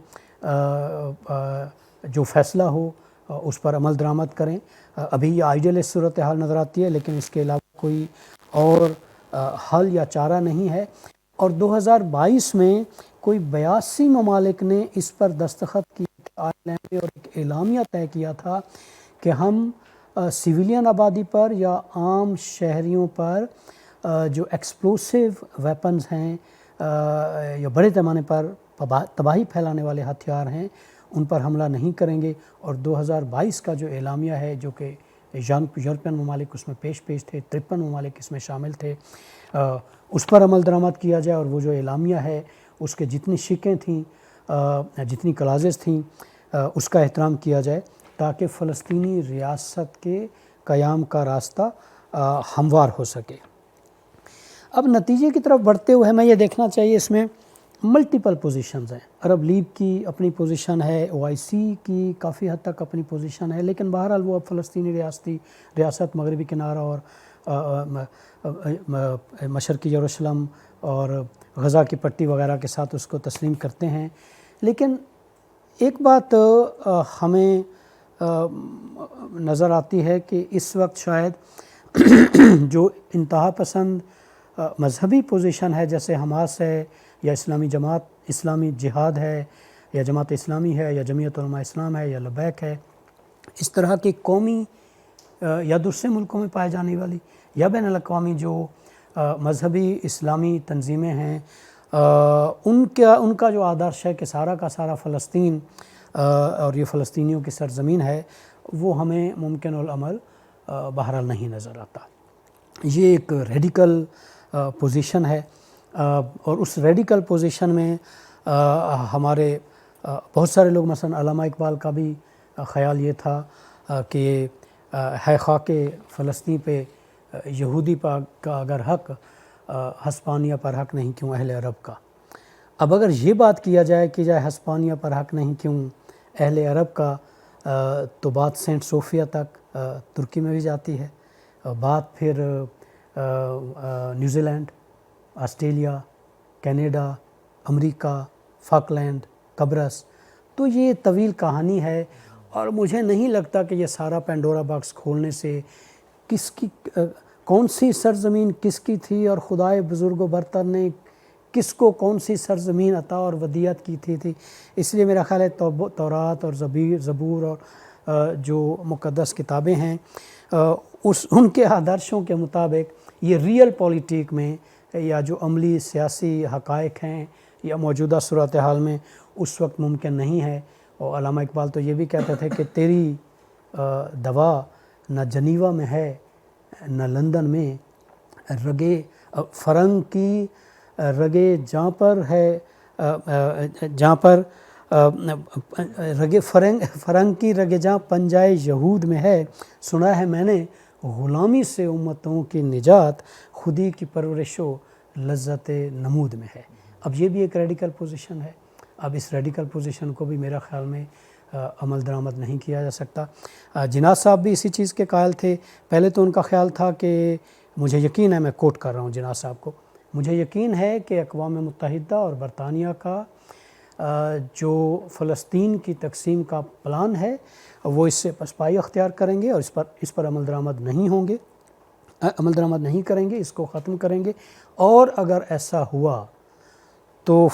جو فیصلہ ہو اس پر عمل درآمد کریں۔ ابھی یہ آئیڈیلسٹ صورتحال نظر آتی ہے، لیکن اس کے علاوہ کوئی اور حل یا چارہ نہیں ہے۔ اور 2022 میں کوئی 82 ممالک نے اس پر دستخط کی اور ایک اعلامیہ طے کیا تھا کہ ہم سویلین آبادی پر یا عام شہریوں پر جو ایکسپلوسیو ویپنز ہیں یا بڑے پیمانے پر تباہی پھیلانے والے ہتھیار ہیں ان پر حملہ نہیں کریں گے، اور 2022 کا جو اعلامیہ ہے جو کہ یورپین ممالک اس میں پیش تھے، 53 ممالک اس میں شامل تھے، اس پر عمل درآمد کیا جائے، اور وہ جو اعلامیہ ہے اس کے جتنی شقیں تھیں، جتنی کلازز تھیں، اس کا احترام کیا جائے تاکہ فلسطینی ریاست کے قیام کا راستہ ہموار ہو سکے۔ اب نتیجے کی طرف بڑھتے ہوئے ہمیں یہ دیکھنا چاہیے، اس میں ملٹیپل پوزیشنز ہیں۔ عرب لیگ کی اپنی پوزیشن ہے، OIC کی کافی حد تک اپنی پوزیشن ہے، لیکن بہرحال وہ اب فلسطینی ریاست مغربی کنارہ اور مشرقی یروشلم اور غزہ کی پٹی وغیرہ کے ساتھ اس کو تسلیم کرتے ہیں۔ لیکن ایک بات ہمیں نظر آتی ہے کہ اس وقت شاید جو انتہا پسند مذہبی پوزیشن ہے جیسے حماس ہے یا اسلامی جماعت اسلامی جہاد ہے یا جماعت اسلامی ہے یا جمعیت علماء اسلام ہے یا لبیک ہے، اس طرح کی قومی یا دوسرے ملکوں میں پائے جانے والی یا بین الاقوامی جو مذہبی اسلامی تنظیمیں ہیں، ان کا جو آدرش ہے کہ سارا کا سارا فلسطین اور یہ فلسطینیوں کی سرزمین ہے، وہ ہمیں ممکن العمل بہرحال نہیں نظر آتا۔ یہ ایک ریڈیکل پوزیشن ہے، اور اس ریڈیکل پوزیشن میں ہمارے بہت سارے لوگ، مثلا علامہ اقبال کا بھی خیال یہ تھا کہ ہے خاک فلسطین پہ یہودی کا اگر حق، ہسپانیہ پر حق نہیں کیوں اہل عرب کا۔ اب اگر یہ بات کیا جائے کہ جائے ہسپانیہ پر حق نہیں کیوں اہل عرب کا، تو بات سینٹ صوفیہ تک ترکی میں بھی جاتی ہے، بات پھر نیوزی لینڈ، آسٹریلیا، کینیڈا، امریکہ، فاکلینڈ، قبرص، تو یہ طویل کہانی ہے، اور مجھے نہیں لگتا کہ یہ سارا پینڈورا باکس کھولنے سے کون سی سرزمین کس کی تھی اور خدائے بزرگ و برتر نے کس کو کون سی سرزمین عطا اور ودیعت کی تھی۔ اس لیے میرا خیال ہے تورات اور زبور اور جو مقدس کتابیں ہیں ان کے آدرشوں کے مطابق یہ ریئل پولیٹک میں یا جو عملی سیاسی حقائق ہیں یا موجودہ صورتحال میں اس وقت ممکن نہیں ہے۔ اور علامہ اقبال تو یہ بھی کہتے تھے کہ تیری دوا نہ جنیوا میں ہے نہ لندن میں، رگے فرنگ کی رگے جہاں پر ہے، جہاں پر رگے فرنگ کی رگے جہاں پنجائے یہود میں ہے، سنا ہے میں نے غلامی سے امتوں کی نجات خودی کی پرورش و لذت نمود میں ہے۔ اب یہ بھی ایک ریڈیکل پوزیشن ہے۔ اب اس ریڈیکل پوزیشن کو بھی میرا خیال میں عمل درآمد نہیں کیا جا سکتا۔ جناح صاحب بھی اسی چیز کے قائل تھے۔ پہلے تو ان کا خیال تھا کہ مجھے یقین ہے، میں کوٹ کر رہا ہوں جناح صاحب کو، مجھے یقین ہے کہ اقوام متحدہ اور برطانیہ کا جو فلسطین کی تقسیم کا پلان ہے وہ اس سے پسپائی اختیار کریں گے اور اس پر عمل درآمد نہیں کریں گے، اس کو ختم کریں گے۔ اور اگر ایسا ہوا تو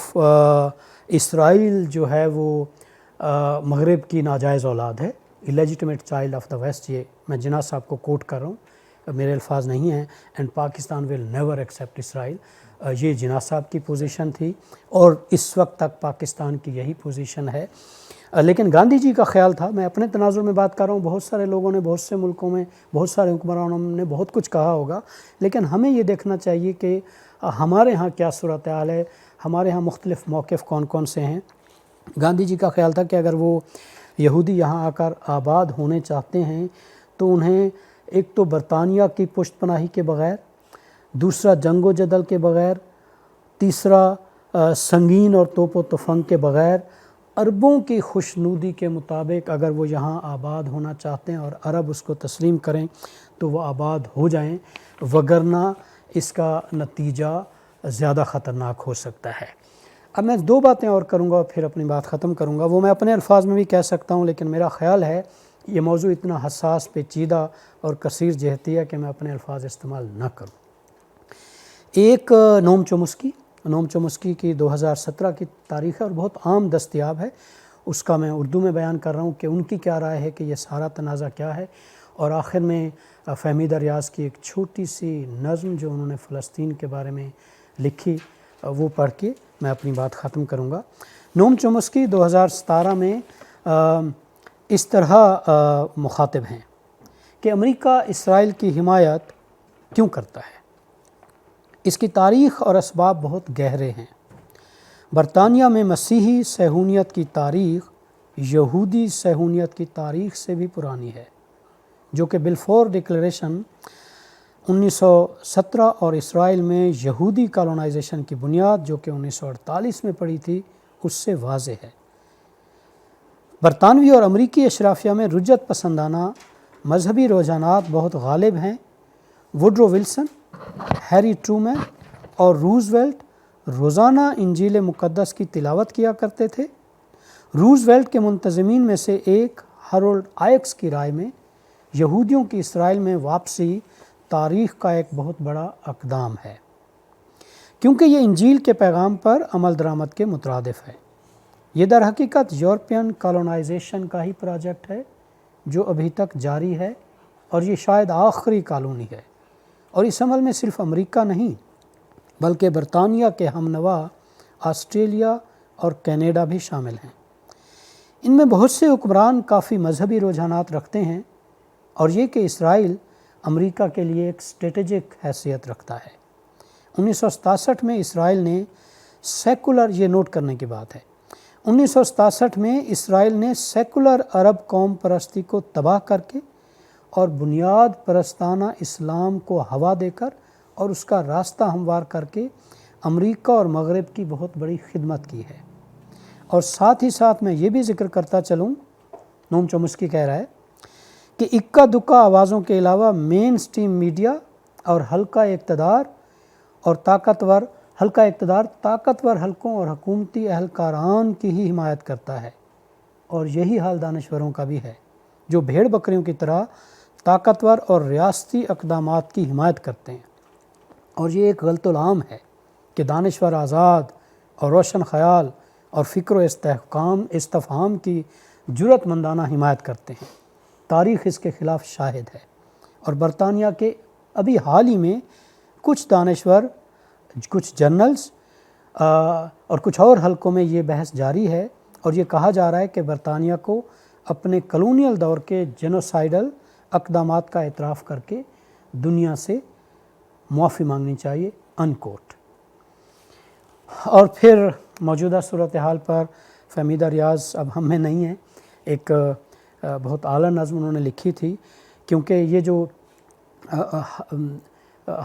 اسرائیل جو ہے وہ مغرب کی ناجائز اولاد ہے، ایلیجیٹمیٹ چائلڈ آف دا ویسٹ، یہ میں جناح صاحب کو کوٹ کر رہا ہوں، میرے الفاظ نہیں ہیں، and Pakistan will never accept Israel. یہ جناح صاحب کی پوزیشن تھی اور اس وقت تک پاکستان کی یہی پوزیشن ہے۔ لیکن گاندھی جی کا خیال تھا، میں اپنے تناظر میں بات کر رہا ہوں، بہت سارے لوگوں نے بہت سے ملکوں میں بہت سارے حکمرانوں نے بہت کچھ کہا ہوگا، لیکن ہمیں یہ دیکھنا چاہیے کہ ہمارے ہاں کیا صورتحال ہے، ہمارے ہاں مختلف موقف کون کون سے ہیں۔ گاندھی جی کا خیال تھا کہ اگر وہ یہودی یہاں آ کر آباد ہونے چاہتے ہیں تو انہیں ایک تو برطانیہ کی پشت پناہی کے بغیر، دوسرا جنگ و جدل کے بغیر، تیسرا سنگین اور توپ و تفنگ کے بغیر، عربوں کی خوشنودی کے مطابق اگر وہ یہاں آباد ہونا چاہتے ہیں اور عرب اس کو تسلیم کریں تو وہ آباد ہو جائیں، وگرنہ اس کا نتیجہ زیادہ خطرناک ہو سکتا ہے۔ اب میں دو باتیں اور کروں گا اور پھر اپنی بات ختم کروں گا، وہ میں اپنے الفاظ میں بھی کہہ سکتا ہوں، لیکن میرا خیال ہے یہ موضوع اتنا حساس، پیچیدہ اور کثیر جہتی ہے کہ میں اپنے الفاظ استعمال نہ کروں۔ ایک نوم چومسکی کی 2017 کی تاریخ ہے اور بہت عام دستیاب ہے، اس کا میں اردو میں بیان کر رہا ہوں کہ ان کی کیا رائے ہے کہ یہ سارا تنازع کیا ہے۔ اور آخر میں فہمیدہ ریاض کی ایک چھوٹی سی نظم جو انہوں نے فلسطین کے بارے میں لکھی وہ پڑھ کے میں اپنی بات ختم کروں گا۔ نوم چومسکی 2017 میں اس طرح مخاطب ہیں کہ امریکہ اسرائیل کی حمایت کیوں کرتا ہے؟ اس کی تاریخ اور اسباب بہت گہرے ہیں۔ برطانیہ میں مسیحی صہیونیت کی تاریخ یہودی صہیونیت کی تاریخ سے بھی پرانی ہے، جو کہ بلفور ڈکلیریشن 1917 اور اسرائیل میں یہودی کالونائزیشن کی بنیاد جو کہ 1948 میں پڑی تھی اس سے واضح ہے۔ برطانوی اور امریکی اشرافیہ میں رجعت پسندانہ مذہبی رجحانات بہت غالب ہیں۔ ووڈرو ولسن، ہیری ٹرومین اور روزویلٹ روزانہ انجیل مقدس کی تلاوت کیا کرتے تھے۔ روزویلٹ کے منتظمین میں سے ایک ہرولڈ آئکس کی رائے میں یہودیوں کی اسرائیل میں واپسی تاریخ کا ایک بہت بڑا اقدام ہے، کیونکہ یہ انجیل کے پیغام پر عمل درآمد کے مترادف ہے۔ یہ در حقیقت یورپین کالونائزیشن کا ہی پروجیکٹ ہے جو ابھی تک جاری ہے، اور یہ شاید آخری کالونی ہے، اور اس عمل میں صرف امریکہ نہیں بلکہ برطانیہ کے ہم نوا آسٹریلیا اور کینیڈا بھی شامل ہیں۔ ان میں بہت سے حکمران کافی مذہبی رجحانات رکھتے ہیں، اور یہ کہ اسرائیل امریکہ کے لیے ایک اسٹریٹجک حیثیت رکھتا ہے۔ 1967 میں اسرائیل نے سیکولر، یہ نوٹ کرنے کی بات ہے، 1967 میں اسرائیل نے سیکولر عرب قوم پرستی کو تباہ کر کے اور بنیاد پرستانہ اسلام کو ہوا دے کر اور اس کا راستہ ہموار کر کے امریکہ اور مغرب کی بہت بڑی خدمت کی ہے۔ اور ساتھ ہی ساتھ میں یہ بھی ذکر کرتا چلوں، نوم چومسکی کہہ رہا ہے کہ اکا دکا آوازوں کے علاوہ مین سٹریم میڈیا اور حلقہ اقتدار طاقتور حلقوں اور حکومتی اہلکاران کی ہی حمایت کرتا ہے، اور یہی حال دانشوروں کا بھی ہے جو بھیڑ بکریوں کی طرح طاقتور اور ریاستی اقدامات کی حمایت کرتے ہیں۔ اور یہ ایک غلط العام ہے کہ دانشور آزاد اور روشن خیال اور فکر و استفہام کی جرأت مندانہ حمایت کرتے ہیں۔ تاریخ اس کے خلاف شاہد ہے، اور برطانیہ کے ابھی حال ہی میں کچھ دانشور، کچھ جرنلز اور کچھ اور حلقوں میں یہ بحث جاری ہے، اور یہ کہا جا رہا ہے کہ برطانیہ کو اپنے کلونیل دور کے جینوسائیڈل اقدامات کا اعتراف کر کے دنیا سے معافی مانگنی چاہیے، انکوٹ۔ اور پھر موجودہ صورتحال پر فہمیدہ ریاض اب ہم میں نہیں ہیں، ایک بہت اعلیٰ نظم انہوں نے لکھی تھی، کیونکہ یہ جو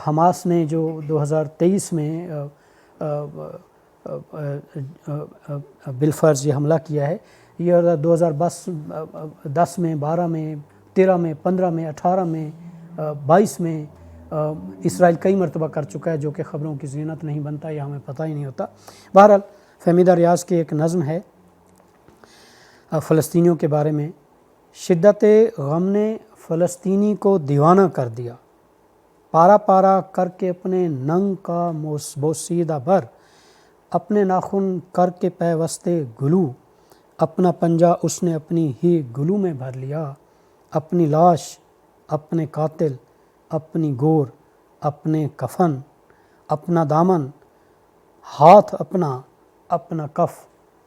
حماس نے جو 2023 میں بالفرض یہ حملہ کیا ہے، یہ 2010 میں، 12 میں، 13 میں، 15 میں، 18 میں، 22 میں اسرائیل کئی مرتبہ کر چکا ہے، جو کہ خبروں کی زینت نہیں بنتا یا ہمیں پتہ ہی نہیں ہوتا۔ بہرحال فہمیدہ ریاض کی ایک نظم ہے فلسطینیوں کے بارے میں: شدت غم نے فلسطینی کو دیوانہ کر دیا، پارا پارا کر کے اپنے ننگ کا بوسیدہ بھر، اپنے ناخن کر کے پیوستے گلو، اپنا پنجہ اس نے اپنی ہی گلو میں بھر لیا، اپنی لاش، اپنے قاتل، اپنی گور، اپنے کفن، اپنا دامن، ہاتھ اپنا، اپنا کف،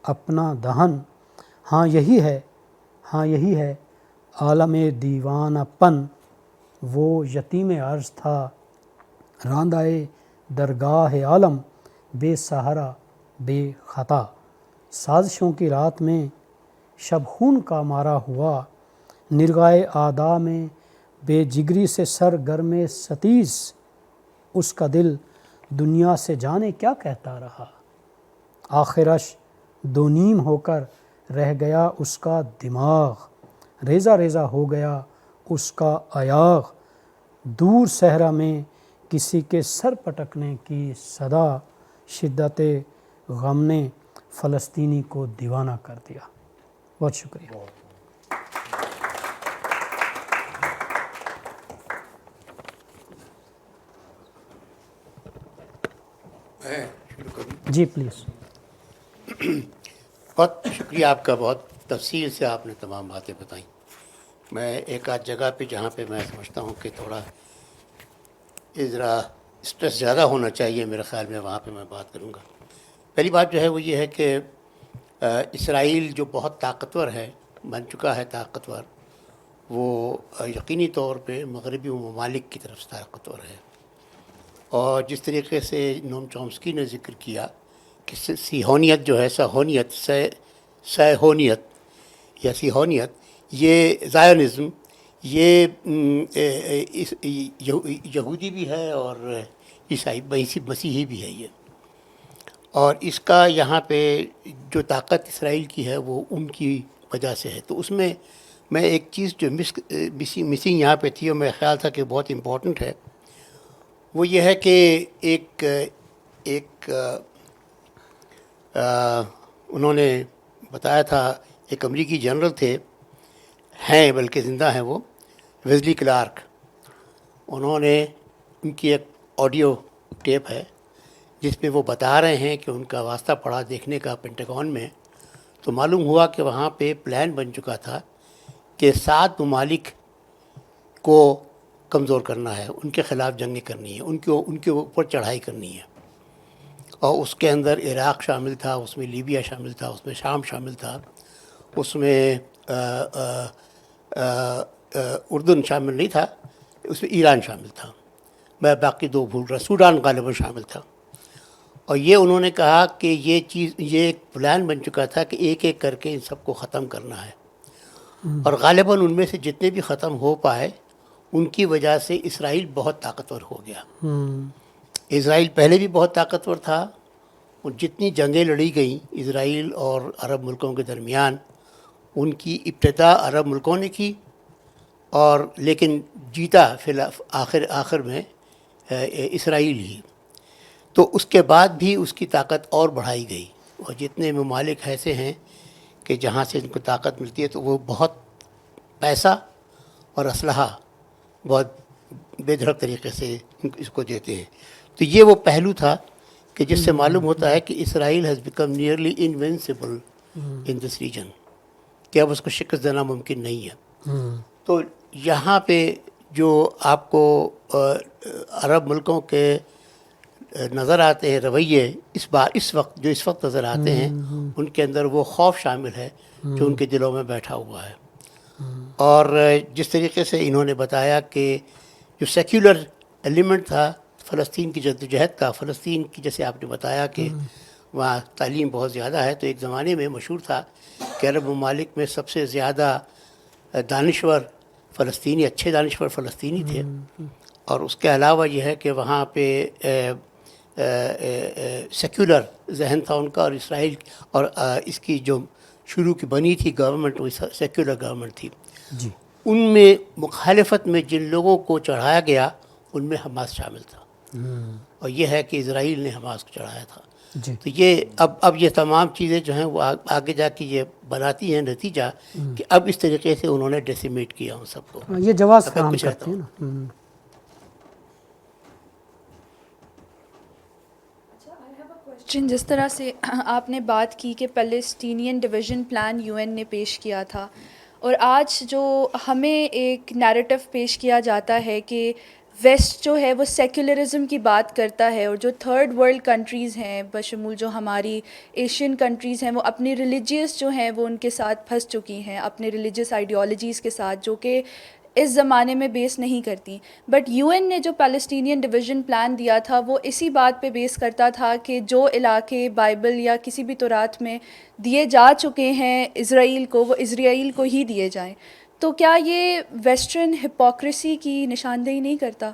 اپنا دہن، ہاں یہی ہے، ہاں یہی ہے عالم دیوانہ پن، وہ یتیم عرض تھا راندائے درگاہ عالم، بے سہارا بے خطا، سازشوں کی رات میں شب خون کا مارا ہوا، نرگائے اعدا میں بے جگری سے سرگرم ستیز، اس کا دل دنیا سے جانے کیا کہتا رہا، آخرش دو نیم ہو کر رہ گیا اس کا دماغ، ریزہ ریزہ ہو گیا اس کا ایاغ، دور صحرا میں کسی کے سر پٹکنے کی صدا، شدت غم نے فلسطینی کو دیوانہ کر دیا۔ بہت شکریہ۔ جی پلیز۔ بہت شکریہ آپ کا، بہت تفصیل سے آپ نے تمام باتیں بتائیں۔ میں ایک آدھ جگہ پہ جہاں پہ میں سمجھتا ہوں کہ تھوڑا ذرا اسٹریس زیادہ ہونا چاہیے میرے خیال میں، وہاں پہ میں بات کروں گا. پہلی بات جو ہے وہ یہ ہے کہ اسرائیل جو بہت طاقتور ہے، بن چکا ہے طاقتور، وہ یقینی طور پہ مغربی ممالک کی طرف سے طاقتور ہے. اور جس طریقے سے نوم چومسکی نے ذکر کیا کہ سیہونیت جو ہے، سہونیت یا سیہونیت، یہ زائونزم، یہ یہودی بھی ہے اور عیسائی مسیحی بھی ہے یہ. اور اس کا یہاں پہ جو طاقت اسرائیل کی ہے وہ ان کی وجہ سے ہے. تو اس میں ایک چیز جو مسنگ یہاں پہ تھی اور میرا خیال تھا کہ بہت امپورٹنٹ ہے، وہ یہ ہے کہ ایک انہوں نے بتایا تھا، ایک امریکی جنرل تھے، ہیں بلکہ زندہ ہیں وہ، ویزلی کلارک. انہوں نے، ان کی ایک آڈیو ٹیپ ہے جس میں وہ بتا رہے ہیں کہ ان کا واسطہ پڑا دیکھنے کا پینٹاگون میں، تو معلوم ہوا کہ وہاں پہ پلان بن چکا تھا کہ 7 ممالک کو کمزور کرنا ہے، ان کے خلاف جنگیں کرنی ہے، ان کے اوپر چڑھائی کرنی ہے. اور اس کے اندر عراق شامل تھا، اس میں لیبیا شامل تھا، اس میں شام شامل تھا، اس میں اردن شامل نہیں تھا، اس میں ایران شامل تھا، میں باقی 2 بھول رہا، سوڈان غالباً شامل تھا. اور یہ انہوں نے کہا کہ یہ ایک پلان بن چکا تھا کہ ایک ایک کر کے ان سب کو ختم کرنا ہے. اور غالباً ان میں سے جتنے بھی ختم ہو پائے، ان کی وجہ سے اسرائیل بہت طاقتور ہو گیا. اسرائیل پہلے بھی بہت طاقتور تھا، اور جتنی جنگیں لڑی گئیں اسرائیل اور عرب ملکوں کے درمیان، ان کی ابتدا عرب ملکوں نے کی، اور لیکن جیتا فی الحال آخر میں اسرائیل ہی. تو اس کے بعد بھی اس کی طاقت اور بڑھائی گئی، اور جتنے ممالک ایسے ہیں کہ جہاں سے ان کو طاقت ملتی ہے، تو وہ بہت پیسہ اور اسلحہ بہت بے دھڑک طریقے سے اس کو دیتے ہیں. تو یہ وہ پہلو تھا کہ جس سے معلوم ہوتا ہے کہ Israel has become nearly invincible in this region, کہ اب اس کو شکست دینا ممکن نہیں ہے. تو یہاں پہ جو آپ کو عرب ملکوں کے نظر آتے ہیں رویے اس وقت نظر آتے ہیں، ان کے اندر وہ خوف شامل ہے جو ان کے دلوں میں بیٹھا ہوا ہے. اور جس طریقے سے انہوں نے بتایا کہ جو سیکولر ایلیمنٹ تھا فلسطین کی جدوجہد کا، فلسطین کی، جیسے آپ نے بتایا کہ وہاں تعلیم بہت زیادہ ہے، تو ایک زمانے میں مشہور تھا کہ عرب ممالک میں سب سے زیادہ دانشور فلسطینی، اچھے دانشور فلسطینی تھے. اور اس کے علاوہ یہ ہے کہ وہاں پہ سیکولر ذہن تھا ان کا، اور اسرائیل اور اس کی جو شروع کی بنی تھی گورنمنٹ، وہ سیکولر گورنمنٹ تھی. جی. ان میں مخالفت میں جن لوگوں کو چڑھایا گیا ان میں حماس شامل تھا، اور یہ ہے کہ اسرائیل نے حماس کو چڑھایا تھا. جی. تو یہ اب یہ تمام چیزیں جو ہیں وہ آگے جا کے یہ بناتی ہیں نتیجہ کہ اب اس طریقے سے انہوں نے ڈیسیمیٹ کیا ان سب کو. یہ جواز فراہم کرتے ہیں نا. جس طرح سے آپ نے بات کی کہ Palestinian division plan U N نے پیش کیا تھا، اور آج جو ہمیں ایک نیریٹو پیش کیا جاتا ہے کہ ویسٹ جو ہے وہ سیکولرزم کی بات کرتا ہے، اور جو تھرڈ ورلڈ کنٹریز ہیں بشمول جو ہماری ایشین کنٹریز ہیں، وہ اپنی ریلیجیس جو ہیں وہ ان کے ساتھ پھنس چکی ہیں، اپنے ریلیجیس آئیڈیالوجیز کے ساتھ، جو کہ اس زمانے میں بیس نہیں کرتی. بٹ یو این نے جو پیلسٹینین ڈویژن پلان دیا تھا وہ اسی بات پہ بیس کرتا تھا کہ جو علاقے بائبل یا کسی بھی تورات میں دیے جا چکے ہیں اسرائیل کو، وہ اسرائیل کو ہی دیے جائیں. تو کیا یہ ویسٹرن ہپوکریسی کی نشاندہی نہیں کرتا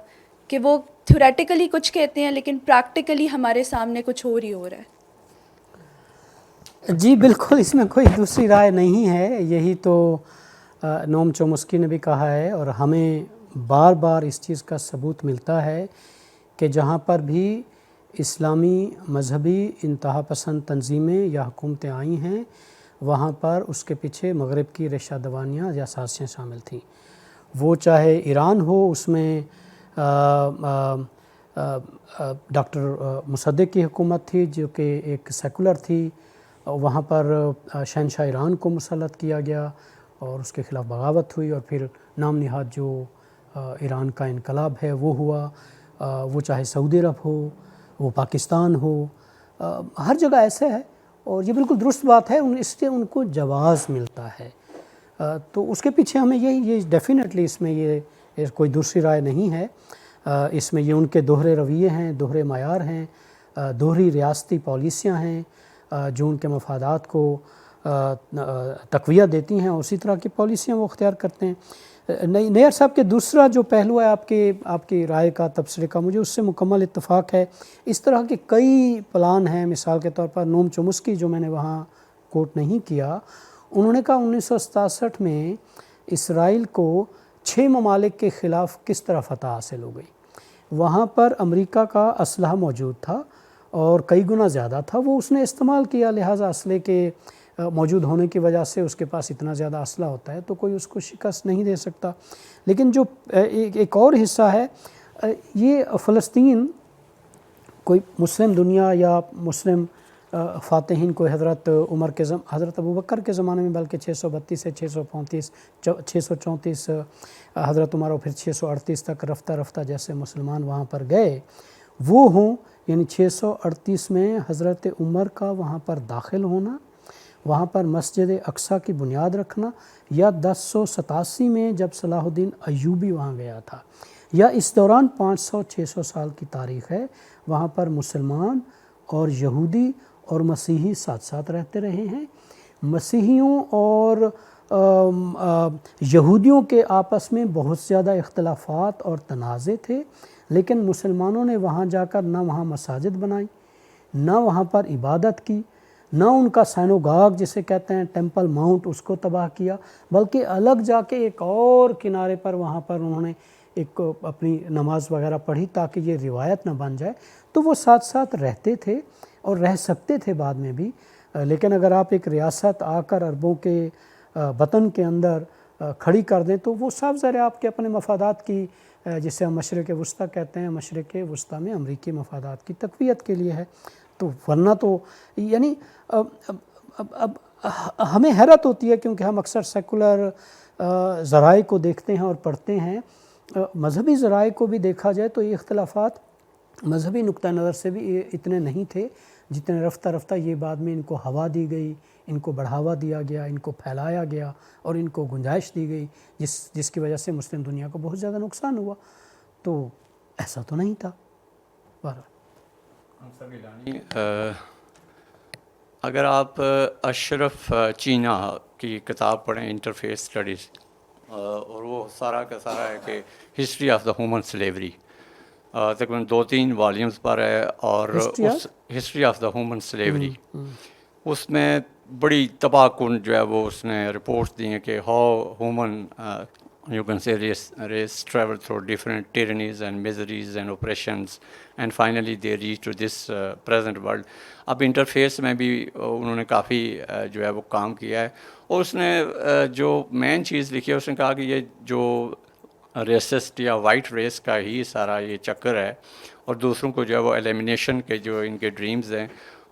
کہ وہ تھیوریٹیکلی کچھ کہتے ہیں لیکن پریکٹیکلی ہمارے سامنے کچھ اور ہی ہو رہا ہے؟ جی بالکل، اس میں کوئی دوسری رائے نہیں ہے. یہی تو نوم چومسکی نے بھی کہا ہے، اور ہمیں بار بار اس چیز کا ثبوت ملتا ہے کہ جہاں پر بھی اسلامی مذہبی انتہا پسند تنظیمیں یا حکومتیں آئی ہیں، وہاں پر اس کے پیچھے مغرب کی ریشہ دوانیاں یا سازشیں شامل تھیں. وہ چاہے ایران ہو، اس میں ڈاکٹر مصدق کی حکومت تھی جو کہ ایک سیکولر تھی، وہاں پر شہنشاہ ایران کو مسلط کیا گیا. اور اس کے خلاف بغاوت ہوئی، اور پھر نام نہاد جو ایران کا انقلاب ہے وہ ہوا، وہ چاہے سعودی عرب ہو، وہ پاکستان ہو، ہر جگہ ایسے ہے، اور یہ بالکل درست بات ہے، اس سے ان کو جواز ملتا ہے۔ تو اس کے پیچھے ہمیں یہ ڈیفینیٹلی اس میں یہ کوئی دوسری رائے نہیں ہے، اس میں یہ ان کے دوہرے رویے ہیں، دوہرے معیار ہیں، دوہری ریاستی پالیسیاں ہیں جو ان کے مفادات کو تقویت دیتی ہیں، اور اسی طرح کی پالیسیاں وہ اختیار کرتے ہیں۔ نیئر صاحب کے دوسرا جو پہلو ہے آپ کی رائے کا، تبصرے کا، مجھے اس سے مکمل اتفاق ہے۔ اس طرح کے کئی پلان ہیں، مثال کے طور پر نوم چومسکی جو میں نے وہاں کوٹ نہیں کیا، انہوں نے کہا 1967 میں اسرائیل کو 6 ممالک کے خلاف کس طرح فتح حاصل ہو گئی۔ وہاں پر امریکہ کا اسلحہ موجود تھا اور کئی گنا زیادہ تھا، وہ اس نے استعمال کیا، لہٰذا اسلحے کے موجود ہونے کی وجہ سے اس کے پاس اتنا زیادہ اسلحہ ہوتا ہے تو کوئی اس کو شکست نہیں دے سکتا۔ لیکن جو ایک اور حصہ ہے، یہ فلسطین کوئی مسلم دنیا یا مسلم فاتحین کوئی حضرت حضرت ابوبکر کے زمانے میں، بلکہ 632 سے 634 حضرت عمر اور پھر 638 تک رفتہ رفتہ جیسے مسلمان وہاں پر گئے وہ ہوں، یعنی 638 میں حضرت عمر کا وہاں پر داخل ہونا، وہاں پر مسجد اقصیٰ کی بنیاد رکھنا، یا 1087 میں جب صلاح الدین ایوبی وہاں گیا تھا، یا اس دوران 500-600 سال کی تاریخ ہے، وہاں پر مسلمان اور یہودی اور مسیحی ساتھ ساتھ رہتے رہے ہیں۔ مسیحیوں اور یہودیوں کے آپس میں بہت زیادہ اختلافات اور تنازع تھے، لیکن مسلمانوں نے وہاں جا کر نہ وہاں مساجد بنائی، نہ وہاں پر عبادت کی، نہ ان کا سینوگاگ جسے کہتے ہیں ٹیمپل ماؤنٹ اس کو تباہ کیا، بلکہ الگ جا کے ایک اور کنارے پر وہاں پر انہوں نے ایک اپنی نماز وغیرہ پڑھی تاکہ یہ روایت نہ بن جائے۔ تو وہ ساتھ ساتھ رہتے تھے اور رہ سکتے تھے بعد میں بھی، لیکن اگر آپ ایک ریاست آ کر عربوں کے وطن کے اندر کھڑی کر دیں تو وہ صاف ظاہر آپ کے اپنے مفادات کی، جسے ہم مشرق وسطیٰ کہتے ہیں، مشرق وسطیٰ میں امریکی مفادات کی تقویت کے لیے ہے۔ تو ورنہ تو یعنی اب ہمیں حیرت ہوتی ہے، کیونکہ ہم اکثر سیکولر ذرائع کو دیکھتے ہیں اور پڑھتے ہیں، مذہبی ذرائع کو بھی دیکھا جائے تو یہ اختلافات مذہبی نقطہ نظر سے بھی اتنے نہیں تھے جتنے رفتہ رفتہ یہ بعد میں ان کو ہوا دی گئی، ان کو بڑھاوا دیا گیا، ان کو پھیلایا گیا اور ان کو گنجائش دی گئی، جس کی وجہ سے مسلم دنیا کو بہت زیادہ نقصان ہوا۔ تو ایسا تو نہیں تھا۔ اگر آپ اشرف چینا کی کتاب پڑھیں انٹرفیس اسٹڈیز، اور وہ سارا کا سارا ہے کہ history of the human slavery, تقریباً 2-3 والیومز پر ہے، اور اس history of the human slavery اس میں بڑی تباہ کن جو ہے وہ اس نے رپورٹس دی ہیں کہ how human you can say race travel through different tyrannies and miseries and oppressions and finally they reach to this present world۔ اب انٹرفیس میں بھی انہوں نے کافی جو ہے وہ کام کیا ہے، اور اس نے جو مین چیز لکھی ہے اس نے کہا کہ یہ جو ریسسٹ یا وائٹ ریس کا ہی سارا یہ چکر ہے، اور دوسروں کو جو ہے وہ ایلیمینیشن کے جو ان کے ڈریمز ہیں،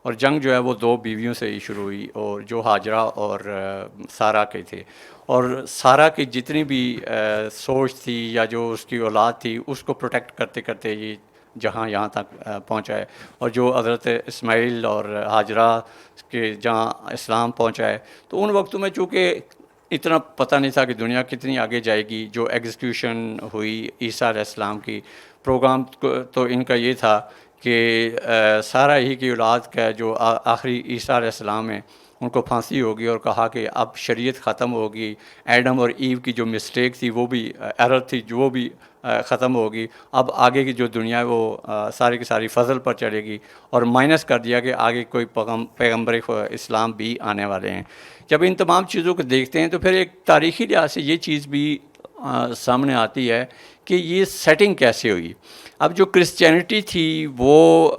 اور جنگ جو ہے وہ 2 بیویوں سے ہی شروع ہوئی، اور جو ہاجرہ اور سارا کے تھے، اور سارا کی جتنی بھی سوچ تھی یا جو اس کی اولاد تھی اس کو پروٹیکٹ کرتے کرتے یہ جہاں یہاں تک پہنچا ہے، اور جو حضرت اسماعیل اور ہاجرہ کے جہاں اسلام پہنچا ہے، تو ان وقتوں میں چونکہ اتنا پتہ نہیں تھا کہ دنیا کتنی آگے جائے گی، جو ایگزیکیوشن ہوئی عیسیٰ علیہ السلام کی، پروگرام تو ان کا یہ تھا کہ سارا ہی کی اولاد کا جو آخری عیسیٰ علیہ السلام ہے ان کو پھانسی ہوگی، اور کہا کہ اب شریعت ختم ہوگی، ایڈم اور ایو کی جو مسٹیک تھی وہ بھی ایرر تھی وہ بھی ختم ہوگی، اب آگے کی جو دنیا ہے وہ ساری کی ساری فضل پر چلے گی، اور مائنس کر دیا کہ آگے کوئی پیغمبر اسلام بھی آنے والے ہیں۔ جب ان تمام چیزوں کو دیکھتے ہیں تو پھر ایک تاریخی لحاظ سے یہ چیز بھی سامنے آتی ہے کہ یہ سیٹنگ کیسے ہوئی۔ اب جو کرسچینٹی تھی وہ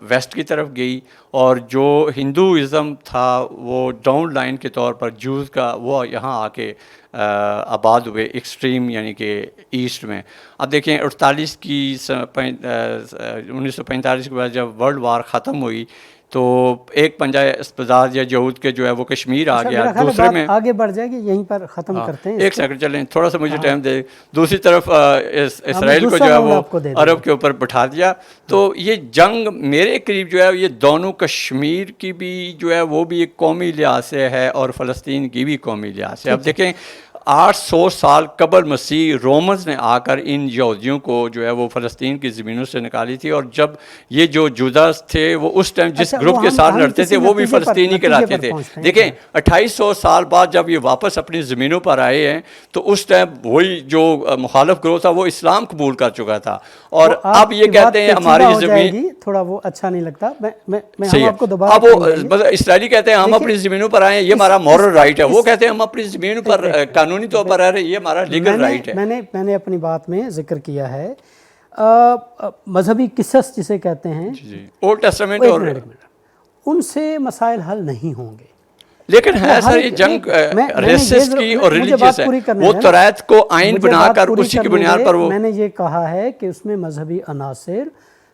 ویسٹ کی طرف گئی، اور جو ہندوازم تھا وہ ڈاؤن لائن کے طور پر جوز کا وہ یہاں آ کے آباد ہوئے ایکسٹریم یعنی کہ ایسٹ میں۔ اب دیکھیں 1945 کے بعد جب ورلڈ وار ختم ہوئی تو ایک پنجہ اسپزاز یا یہود کے جو ہے وہ کشمیر آ گیا, میرا خیال ہے دوسرے بات میں آگے بڑھ جائے گی, یہیں پر ختم کرتے ہیں ایک سیکنڈ چلیں, تھوڑا سا مجھے ٹائم دے. دوسری طرف اسرائیل کو جو ہے وہ عرب کے اوپر بٹھا دیا. تو یہ جنگ میرے قریب جو ہے یہ دونوں کشمیر کی بھی جو ہے وہ بھی ایک قومی لحاظ سے ہے اور فلسطین کی بھی قومی لحاظ سے. اب دیکھیں 800 سال قبل مسیح رومنز نے آ کر ان یہودیوں کو جو ہے وہ فلسطین کی زمینوں سے نکالی تھی, اور جب یہ جو جوداز تھے وہ اس ٹائم جس گروپ کے ساتھ لڑتے تھے وہ بھی فلسطینی کہلاتے تھے. دیکھیں 2800 سال بعد جب یہ واپس اپنی زمینوں پر آئے ہیں تو اس ٹائم وہی جو مخالف گروہ تھا وہ اسلام قبول کر چکا تھا, اور اب یہ کہتے ہیں ہماری زمین تھوڑا وہ اچھا نہیں لگتا. صحیح ہے. اب وہ مطلب اسرائیلی کہتے ہیں ہم اپنی زمینوں پر آئے ہیں, یہ ہمارا مورل رائٹ ہے. وہ کہتے ہیں ہم اپنی زمینوں پر قانونی طور پر آ رہے ہیں, یہ ہمارا لیگل رائٹ ہے. میں نے اپنی بات میں ذکر کیا ہے مذہبی قصص جسے کہتے ہیں, اولڈ ٹیسٹمنٹ, اور ان سے مسائل حل نہیں ہوں گے. لیکن ہے سر یہ جنگ ریسس کی اور ریلیجیس ہے, وہ توریت کو آئین بنا کر اسی کی بنیاد پر وہ. میں نے یہ کہا ہے کہ اس میں مذہبی عناصر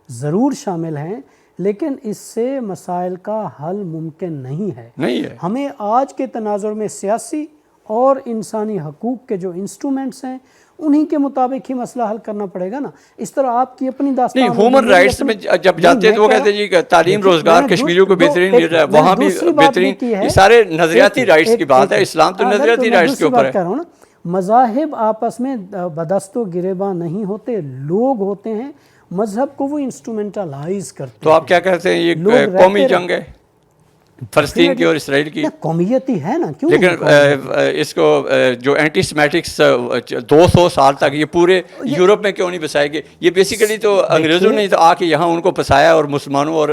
ضرور شامل ہیں, لیکن اس سے مسائل کا حل ممکن نہیں ہے. ہمیں آج کے تناظر میں سیاسی اور انسانی حقوق کے جو انسٹرومنٹس ہیں انہی کے مطابق ہی مسئلہ حل کرنا پڑے گا نا. اس طرح آپ کی اپنی داستان نہیں, ہیومن رائٹس میں جب جاتے ہیں تو وہ کہتے ہیں جی تعلیم روزگار کشمیریوں کو بہترین مل رہا ہے, وہاں بھی بہترین. یہ سارے نظریاتی رائٹس کی بات ہے, اسلام تو نظریاتی رائٹس کے اوپر ہے. مذاہب آپس میں بدست و گریباں نہیں ہوتے, لوگ ہوتے ہیں, مذہب کو وہ انسٹرومنٹلائز کرتے ہیں. تو آپ کیا کہتے ہیں یہ قومی جنگ ہے فلسطین کی اور اسرائیل کی؟ قومیت ہی ہے نا, کیوں لیکن اس کو جو اینٹی سیمیٹکس 200 سال تک یہ پورے یورپ میں کیوں نہیں بسائے گئے؟ یہ بیسیکلی تو انگریزوں نے تو آ کے یہاں ان کو بسایا اور مسلمانوں اور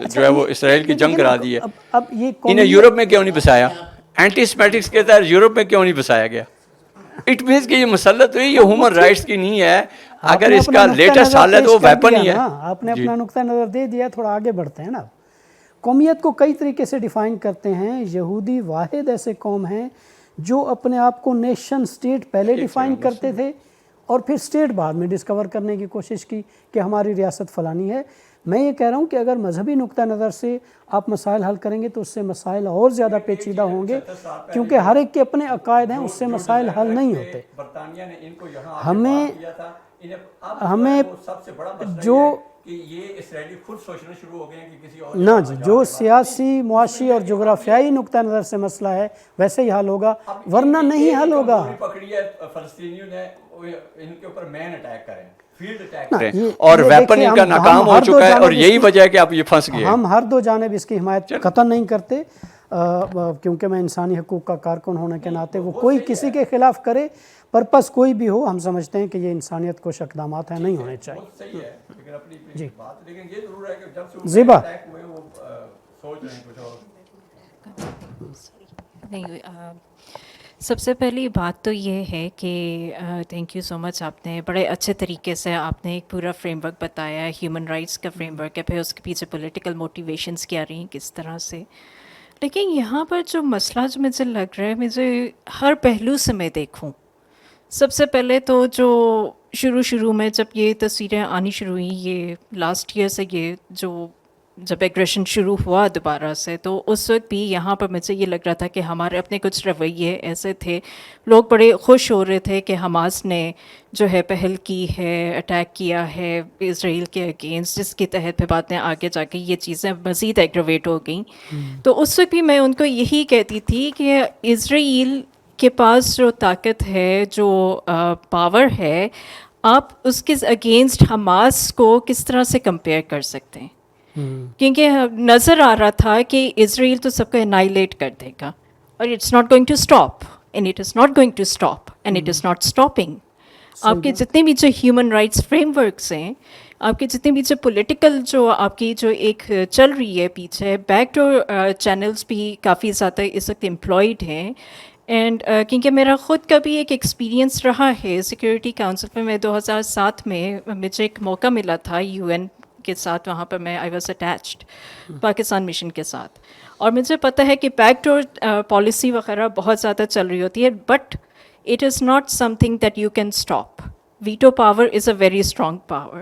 جو ہے وہ اسرائیل کی جنگ کرا دی ہے. انہیں یورپ میں کیوں نہیں بسایا؟ اینٹی سیمیٹکس کے تحت یورپ میں کیوں نہیں بسایا گیا؟ اٹ مینس کہ یہ مسلط ہوئی, یہ ہیومن رائٹس کی نہیں ہے. اگر اس کا لیٹسٹ حال ہے تو وہ ویپن ہی ہے. آپ نے اپنا نقطہ نظر دے دیا, تھوڑا آگے بڑھتے ہیں نا. قومیت کو کئی طریقے سے ڈیفائن کرتے ہیں. یہودی واحد ایسے قوم ہیں جو اپنے آپ کو نیشن سٹیٹ پہلے ڈیفائن کرتے تھے اور پھر سٹیٹ بعد میں ڈسکور کرنے کی کوشش کی کہ ہماری ریاست فلانی ہے. میں یہ کہہ رہا ہوں کہ اگر مذہبی نقطہ نظر سے آپ مسائل حل کریں گے تو اس سے مسائل اور زیادہ پیچیدہ ہوں گے, کیونکہ ہر ایک کے اپنے عقائد ہیں, اس سے مسائل حل نہیں ہوتے. ہمیں جو نہ جی جو سیاسی, معاشی اور جغرافیائی نقطہ نظر سے مسئلہ ہے ویسے ہی حل ہوگا, ورنہ نہیں حل ہوگا. اور ویپن ان کا ناکام ہو چکا ہے, اور یہی وجہ ہے کہ آپ یہ پھنس گئے. ہم ہر دو جانب اس کی حمایت قطعا نہیں کرتے, کیونکہ میں انسانی حقوق کا کارکن ہونے کے ناطے وہ کوئی کسی کے خلاف کرے, پرپس کوئی بھی ہو, ہم سمجھتے ہیں کہ یہ انسانیت کو اقدامات ہیں, نہیں ہونے چاہیے. جی زیبا نہیں, سب سے پہلی بات تو یہ ہے کہ تھینک یو سو مچ, آپ نے بڑے اچھے طریقے سے آپ نے ایک پورا فریم ورک بتایا ہے, ہیومن رائٹس کا فریم ورک ہے, پھر اس کے پیچھے پولیٹیکل موٹیویشنس کیا رہی ہیں کس طرح سے. لیکن یہاں پر جو مسئلہ جو مجھے لگ رہا ہے, مجھے ہر پہلو سے میں دیکھوں. سب سے پہلے تو جو شروع میں جب یہ تصویریں آنی شروع ہوئیں, یہ لاسٹ ایئر سے یہ جو جب ایگریشن شروع ہوا دوبارہ سے, تو اس وقت بھی یہاں پر مجھے یہ لگ رہا تھا کہ ہمارے اپنے کچھ رویے ایسے تھے, لوگ بڑے خوش ہو رہے تھے کہ حماس نے جو ہے پہل کی ہے, اٹیک کیا ہے اسرائیل کے اگینسٹ, جس کے تحت پھر بعد میں آگے جا کے یہ چیزیں مزید ایگریویٹ ہو گئیں. تو اس وقت بھی میں ان کو یہی کہتی تھی کہ اسرائیل کے پاس جو طاقت ہے, جو پاور ہے, آپ اس کے اگینسٹ حماس کو کس طرح سے کمپیئر کر سکتے ہیں؟ کیونکہ نظر آ رہا تھا کہ اسرائیل تو سب کو انائلیٹ کر دے گا, اور it's not going to stop, and it is not going to stop, and it is not stopping. آپ کے جتنے بھی جو ہیومن رائٹس فریم ورکس ہیں, آپ کے جتنے بھی جو پولیٹیکل جو آپ کی جو ایک چل رہی ہے پیچھے, بیک ڈور چینلز بھی کافی زیادہ اس وقت امپلائڈ ہیں. اینڈ کیونکہ میرا خود کا بھی ایک ایکسپیرینس رہا ہے سیکورٹی کاؤنسل میں. میں 2007 میں مجھے ایک موقع ملا تھا UN کے ساتھ, وہاں پر میں I was attached Pakistan mission کے ساتھ, اور مجھے پتہ ہے کہ بیک ڈور پالیسی وغیرہ بہت زیادہ چل رہی ہوتی ہے, but it is not some thing that you can stop. Veto power is a very strong power.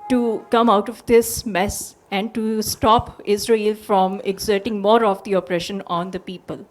to come out of this mess and to stop Israel from exerting more of the oppression on the people.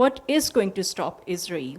what is going to stop Israel?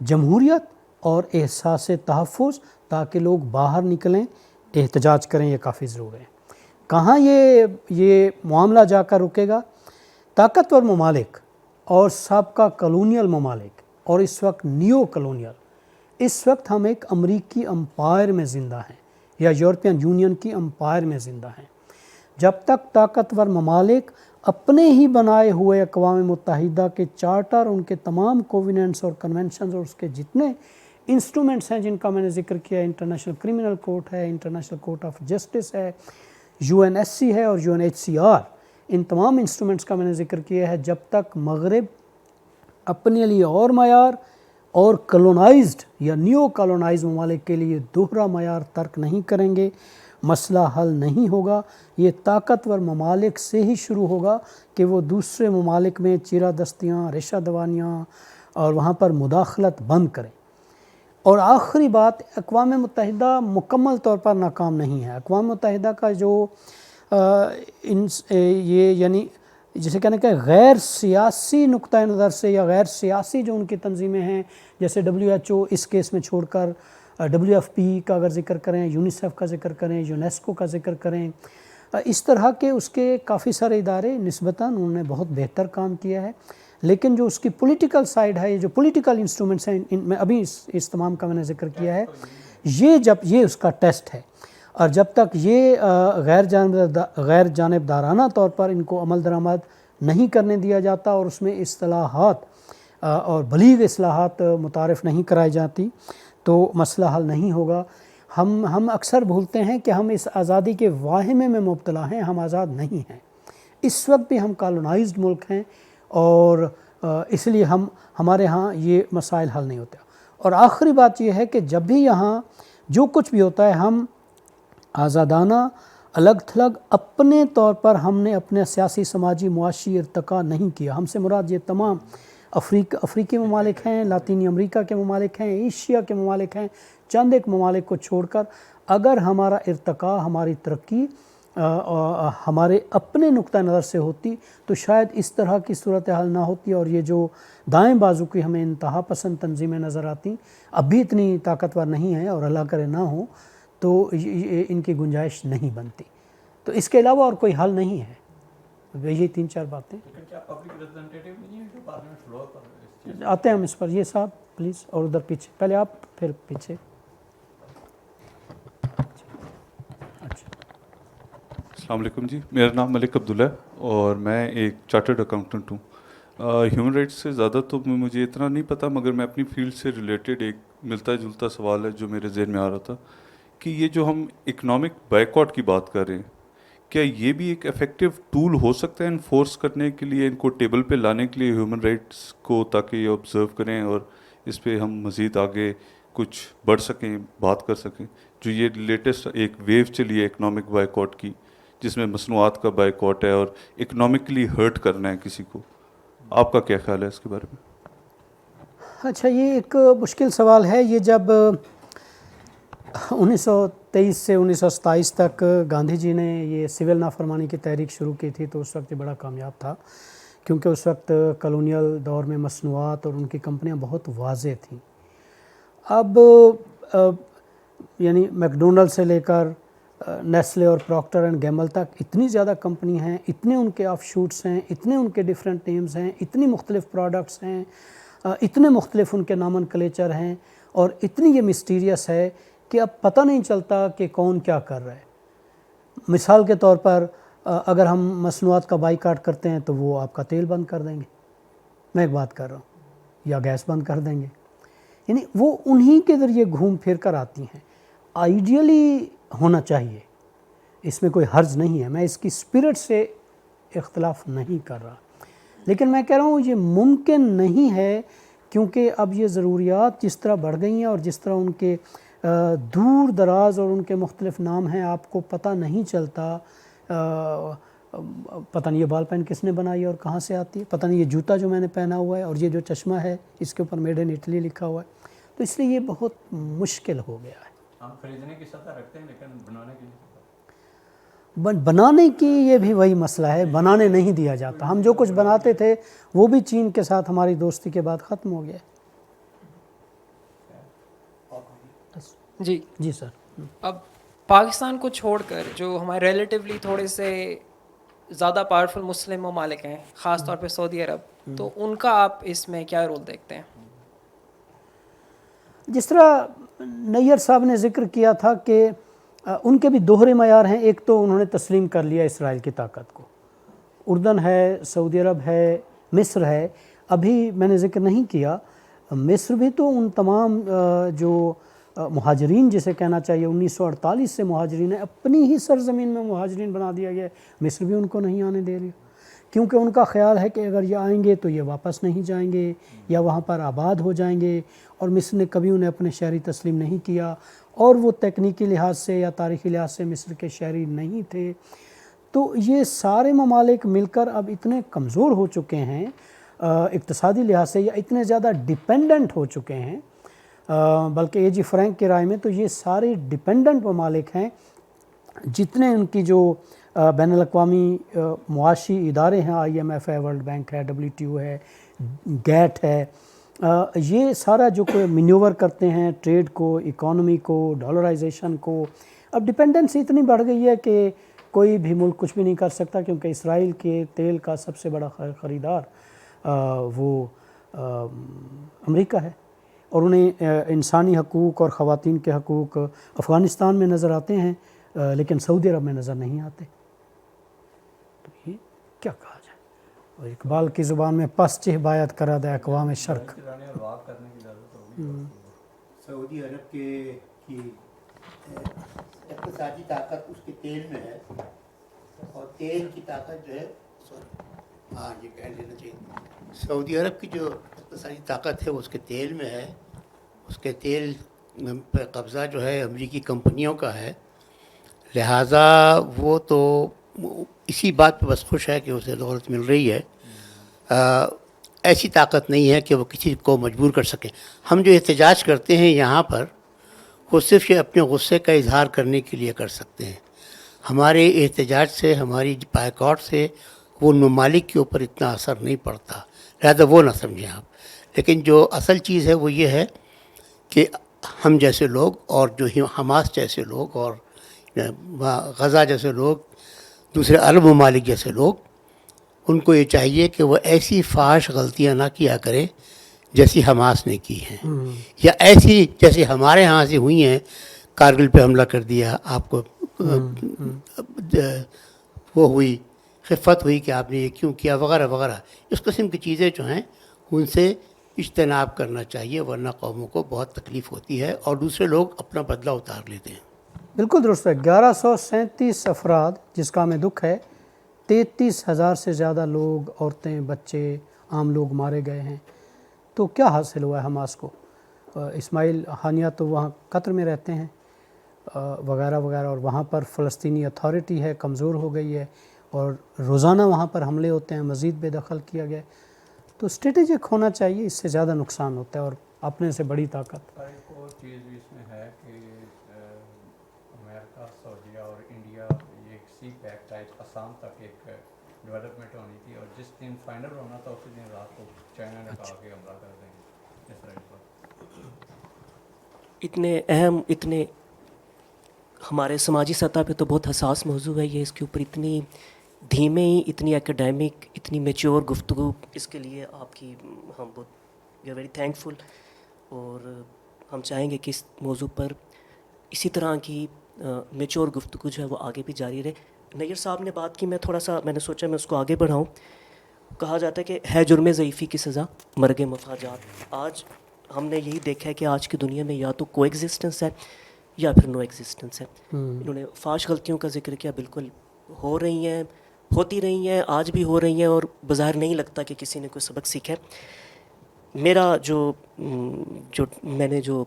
جمہوریت اور احساس تحفظ تاکہ لوگ باہر نکلیں، احتجاج کریں، یہ کافی ضروری ہے۔ کہاں یہ معاملہ جا کر رکے گا؟ طاقتور ممالک اور سابقہ کالونیل ممالک اور اس وقت نیو کالونیل، اس وقت ہم ایک امریکی امپائر میں زندہ ہیں یا یورپین یونین کی امپائر میں زندہ ہیں۔ جب تک طاقتور ممالک اپنے ہی بنائے ہوئے اقوام متحدہ کے چارٹر، ان کے تمام کووننٹس اور کنونشنز اور اس کے جتنے انسٹرومنٹس ہیں جن کا میں نے ذکر کیا، انٹرنیشنل کرمنل کورٹ ہے، انٹرنیشنل کورٹ آف جسٹس ہے، UNSC ہے اور UNHCR، ان تمام انسٹرومنٹس کا میں نے ذکر کیا ہے، جب تک مغرب اپنے لیے اور معیار اور کلونائزڈ یا نیو کالونائز ممالک کے لیے دوہرا معیار ترک نہیں کریں گے، مسئلہ حل نہیں ہوگا۔ یہ طاقتور ممالک سے ہی شروع ہوگا کہ وہ دوسرے ممالک میں چیرہ دستیاں، رشوہ دوانیاں اور وہاں پر مداخلت بند کریں۔ اور آخری بات، اقوام متحدہ مکمل طور پر ناکام نہیں ہے۔ اقوام متحدہ کا جو یہ یعنی جسے کہنے کہ غیر سیاسی نقطہ نظر سے یا غیر سیاسی جو ان کی تنظیمیں ہیں، جیسے WHO اس کیس میں چھوڑ کر WFP کا اگر ذکر کریں، یونیسیف کا ذکر کریں، یونیسکو کا ذکر کریں، اس طرح کے اس کے کافی سارے ادارے نسبتاً انہوں نے بہت بہتر کام کیا ہے، لیکن جو اس کی پولیٹیکل سائیڈ ہے، جو پولیٹیکل انسٹرومنٹس ہیں، ان میں ابھی اس تمام کا میں نے ذکر کیا ہے، یہ اس کا ٹیسٹ ہے، اور جب تک یہ غیر جانبدارانہ طور پر ان کو عمل درآمد نہیں کرنے دیا جاتا اور اس میں اصلاحات اور بلیغ اصلاحات متعارف نہیں کرائی جاتی تو مسئلہ حل نہیں ہوگا۔ ہم اکثر بھولتے ہیں کہ ہم اس آزادی کے واہمے میں مبتلا ہیں، ہم آزاد نہیں ہیں، اس وقت بھی ہم کالونائزڈ ملک ہیں، اور اس لیے ہمارے ہاں یہ مسائل حل نہیں ہوتے۔ اور آخری بات یہ ہے کہ جب بھی یہاں جو کچھ بھی ہوتا ہے، ہم آزادانہ الگ تھلگ اپنے طور پر ہم نے اپنے سیاسی، سماجی، معاشی ارتقاء نہیں کیا۔ ہم سے مراد یہ تمام افریقی ممالک ہیں، لاطینی امریکہ کے ممالک ہیں، ایشیا کے ممالک ہیں، چند ایک ممالک کو چھوڑ کر اگر ہمارا ارتقاء، ہماری ترقی ہمارے اپنے نقطہ نظر سے ہوتی تو شاید اس طرح کی صورتحال نہ ہوتی، اور یہ جو دائیں بازو کی ہمیں انتہا پسند تنظیمیں نظر آتی اب بھی اتنی طاقتور نہیں ہیں، اور اللہ کرے نہ ہوں تو ان کی گنجائش نہیں بنتی۔ تو اس کے علاوہ اور کوئی حل نہیں ہے۔ یہ 3-4 باتیں آتے ہیں ہم اس پر۔ یہ صاحب پلیز، اور ادھر پیچھے، پہلے آپ پھر پیچھے۔ السلام علیکم جی، میرا نام ملک عبداللہ ہے اور میں ایک چارٹرڈ اکاؤنٹنٹ ہوں۔ ہیومن رائٹس سے زیادہ تو مجھے اتنا نہیں پتہ، مگر میں اپنی فیلڈ سے ریلیٹڈ ایک ملتا جلتا سوال ہے جو میرے ذہن میں آ رہا تھا کہ یہ جو ہم اکنامک بائیکاٹ کی بات کر رہے ہیں، کیا یہ بھی ایک افیکٹو ٹول ہو سکتا ہے انفورس کرنے کے لیے، ان کو ٹیبل پہ لانے کے لیے ہیومن رائٹس کو، تاکہ یہ آبزرو کریں اور اس پہ ہم مزید آگے کچھ بڑھ سکیں، بات کر سکیں؟ جو یہ لیٹسٹ ایک ویو چلی ہے اکنامک بائیکاٹ کی، جس میں مصنوعات کا بائیکاٹ ہے اور اکنامکلی ہرٹ کرنا ہے کسی کو، آپ کا کیا خیال ہے اس کے بارے میں؟ اچھا، یہ ایک مشکل سوال ہے۔ یہ جب 1923 سے 1927 تک گاندھی جی نے یہ سول نافرمانی کی تحریک شروع کی تھی تو اس وقت یہ بڑا کامیاب تھا، کیونکہ اس وقت کالونیل دور میں مصنوعات اور ان کی کمپنیاں بہت واضح تھیں۔ اب یعنی میکڈونلڈ سے لے کر نیسلے اور پراکٹر اینڈ گیمبل تک اتنی زیادہ کمپنی ہیں، اتنے ان کے آف شوٹس ہیں، اتنے ان کے ڈیفرنٹ نیمز ہیں، اتنی مختلف پروڈکٹس ہیں، اتنے مختلف ان کے نامن کلیچر ہیں، اور اتنی یہ مسٹیریس ہے کہ اب پتہ نہیں چلتا کہ کون کیا کر رہا ہے۔ مثال کے طور پر اگر ہم مصنوعات کا بائیکاٹ کرتے ہیں تو وہ آپ کا تیل بند کر دیں گے، میں ایک بات کر رہا ہوں، یا گیس بند کر دیں گے، یعنی وہ انہی کے ذریعے گھوم پھر کر آتی ہیں۔ آئیڈیلی ہونا چاہیے، اس میں کوئی حرج نہیں ہے، میں اس کی اسپرٹ سے اختلاف نہیں کر رہا، لیکن میں کہہ رہا ہوں یہ ممکن نہیں ہے، کیونکہ اب یہ ضروریات جس طرح بڑھ گئی ہیں اور جس طرح ان کے دور دراز اور ان کے مختلف نام ہیں، آپ کو پتہ نہیں چلتا، پتہ نہیں یہ بال پین کس نے بنائی ہے اور کہاں سے آتی ہے، پتہ نہیں یہ جوتا جو میں نے پہنا ہوا ہے اور یہ جو چشمہ ہے اس کے اوپر میڈ ان اٹلی لکھا ہوا ہے، تو اس لیے یہ بہت مشکل ہو گیا ہے۔ ہم خریدنے کی سطح رکھتے ہیں لیکن بنانے کی بنانے کی یہ بھی وہی مسئلہ ہے، بنانے نہیں دیا جاتا۔ ہم جو کچھ بناتے تھے وہ بھی چین کے ساتھ ہماری دوستی کے بعد ختم ہو گیا۔ جی سر. اب پاکستان کو چھوڑ کر جو ہمارے ریلیٹیولی تھوڑے سے زیادہ پاورفل مسلم ممالک ہیں، خاص طور پہ سعودی عرب، تو ان کا آپ اس میں کیا رول دیکھتے ہیں؟ جس طرح نیئر صاحب نے ذکر کیا تھا کہ ان کے بھی دوہرے معیار ہیں. ایک تو انہوں نے تسلیم کر لیا اسرائیل کی طاقت کو. اردن ہے، سعودی عرب ہے، مصر ہے. ابھی میں نے ذکر نہیں کیا، مصر بھی تو ان تمام جو مہاجرین جسے کہنا چاہیے 1948 سے مہاجرین ہیں، اپنی ہی سرزمین میں مہاجرین بنا دیا گیا ہے. مصر بھی ان کو نہیں آنے دے رہی، کیونکہ ان کا خیال ہے کہ اگر یہ آئیں گے تو یہ واپس نہیں جائیں گے یا وہاں پر آباد ہو جائیں گے. اور مصر نے کبھی انہیں اپنے شہری تسلیم نہیں کیا، اور وہ تکنیکی لحاظ سے یا تاریخی لحاظ سے مصر کے شہری نہیں تھے. تو یہ سارے ممالک مل کر اب اتنے کمزور ہو چکے ہیں اقتصادی لحاظ سے، یا اتنے زیادہ ڈیپینڈنٹ ہو چکے ہیں، بلکہ اے جی فرینک کی رائے میں تو یہ سارے ڈیپینڈنٹ ممالک ہیں. جتنے ان کی جو بین الاقوامی معاشی ادارے ہیں، آئی ایم ایف ہے، ورلڈ بینک ہے، WTO ہے، گیٹ ہے، یہ سارا جو کوئی مینیور کرتے ہیں ٹریڈ کو، اکانومی کو، ڈالرائزیشن کو. اب ڈیپینڈنسی اتنی بڑھ گئی ہے کہ کوئی بھی ملک کچھ بھی نہیں کر سکتا، کیونکہ اسرائیل کے تیل کا سب سے بڑا خریدار وہ امریکہ ہے، اور انہیں انسانی حقوق اور خواتین کے حقوق افغانستان میں نظر آتے ہیں لیکن سعودی عرب میں نظر نہیں آتے. تو یہ کیا کہا جائے؟ اور اقبال کی زبان میں پس چہ باید کرا دے اقوام شرق. سعودی عرب کی اقتصادی طاقت اس کے تیل میں ہے، اور تیل کی طاقت جو ہے یہ کہہ لینا چاہیے، سعودی عرب کی جو اقتصادی طاقت ہے وہ اس کے تیل میں ہے. اس کے تیل پہ قبضہ جو ہے امریکی کمپنیوں کا ہے، لہٰذا وہ تو اسی بات پہ بس خوش ہے کہ اسے دولت مل رہی ہے. ایسی طاقت نہیں ہے کہ وہ کسی کو مجبور کر سکیں. ہم جو احتجاج کرتے ہیں یہاں پر، وہ صرف یہ اپنے غصے کا اظہار کرنے کے لیے کر سکتے ہیں. ہمارے احتجاج سے، ہماری بائیکاٹ سے وہ ممالک کے اوپر اتنا اثر نہیں پڑتا، لہذا وہ نہ سمجھیں آپ. لیکن جو اصل چیز ہے وہ یہ ہے کہ ہم جیسے لوگ، اور جو حماس جیسے لوگ، اور غزہ جیسے لوگ، دوسرے عرب ممالک جیسے لوگ، ان کو یہ چاہیے کہ وہ ایسی فحش غلطیاں نہ کیا کریں جیسی حماس نے کی ہیں، یا ایسی جیسے ہمارے ہاں سے ہوئی ہیں. کارگل پہ حملہ کر دیا، آپ کو وہ ہوئی، خفت ہوئی کہ آپ نے یہ کیوں کیا، وغیرہ وغیرہ. اس قسم کی چیزیں جو ہیں ان سے اجتناب کرنا چاہیے، ورنہ قوموں کو بہت تکلیف ہوتی ہے اور دوسرے لوگ اپنا بدلہ اتار لیتے ہیں. بالکل درست ہے. 1137 افراد جس کا ہمیں دکھ ہے، 33,000 سے زیادہ لوگ، عورتیں، بچے، عام لوگ مارے گئے ہیں. تو کیا حاصل ہوا ہے حماس کو؟ اسماعیل ہانیہ تو وہاں قطر میں رہتے ہیں وغیرہ وغیرہ، اور وہاں پر فلسطینی اتھارٹی ہے، کمزور ہو گئی ہے، اور روزانہ وہاں پر حملے ہوتے ہیں، مزید بے دخل کیا گیا. تو اسٹریٹجک ہونا چاہیے، اس سے زیادہ نقصان ہوتا ہے، اور اپنے سے بڑی طاقت. ایک اور چیز بھی اس میں ہے کہ امریکہ، سعودیہ اور انڈیا، یہ سی پیک ٹائپ آسام تک ایک ڈیولپمنٹ ہونی تھی، اور جس دن فائنل ہونا تھا اسی دن رات کو چائنا نے کہا کہ حملہ کر دیں گے اسرائیل پر. اتنے اہم، اتنے ہمارے سماجی سطح پہ تو بہت حساس موضوع ہے یہ. اس کے اوپر اتنی دھیمے ہی، اتنی اکیڈیمک، اتنی میچور گفتگو، اس کے لیے آپ کی ہم بہت وی آر ویری تھینک فل. اور ہم چاہیں گے کہ اس موضوع پر اسی طرح کی میچور گفتگو جو ہے وہ آگے بھی جاری رہے. نیئر صاحب نے بات کی، میں نے سوچا میں اس کو آگے بڑھاؤں. کہا جاتا ہے کہ ہے جرم ضعیفی کی سزا مرگ مفاجات. آج ہم نے یہی دیکھا ہے کہ آج کی دنیا میں یا تو کو ایگزسٹنس ہے یا پھر نو ایگزسٹنس ہے. انہوں نے فاش غلطیوں کا ذکر کیا، بالکل ہو رہی ہیں، ہوتی رہی ہیں، آج بھی ہو رہی ہیں، اور بظاہر نہیں لگتا کہ کسی نے کوئی سبق سیکھا ہے. میرا جو میں نے جو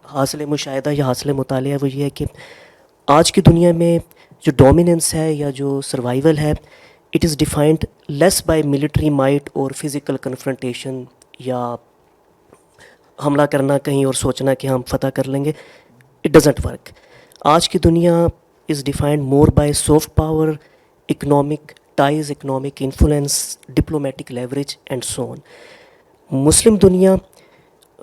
حاصل مشاہدہ یا حاصل مطالعہ ہے وہ یہ ہے کہ آج کی دنیا میں جو ڈومیننس ہے یا جو سروائیول ہے، it is defined less by military might اور فزیکل کنفرنٹیشن، یا حملہ کرنا کہیں اور سوچنا کہ ہم فتح کر لیں گے. It doesn't work. آج کی دنیا is defined more by soft power, economic ties, economic influence, diplomatic leverage and so on. مسلم دنیا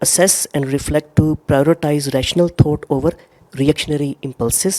assess and reflect to prioritize rational thought over reactionary impulses.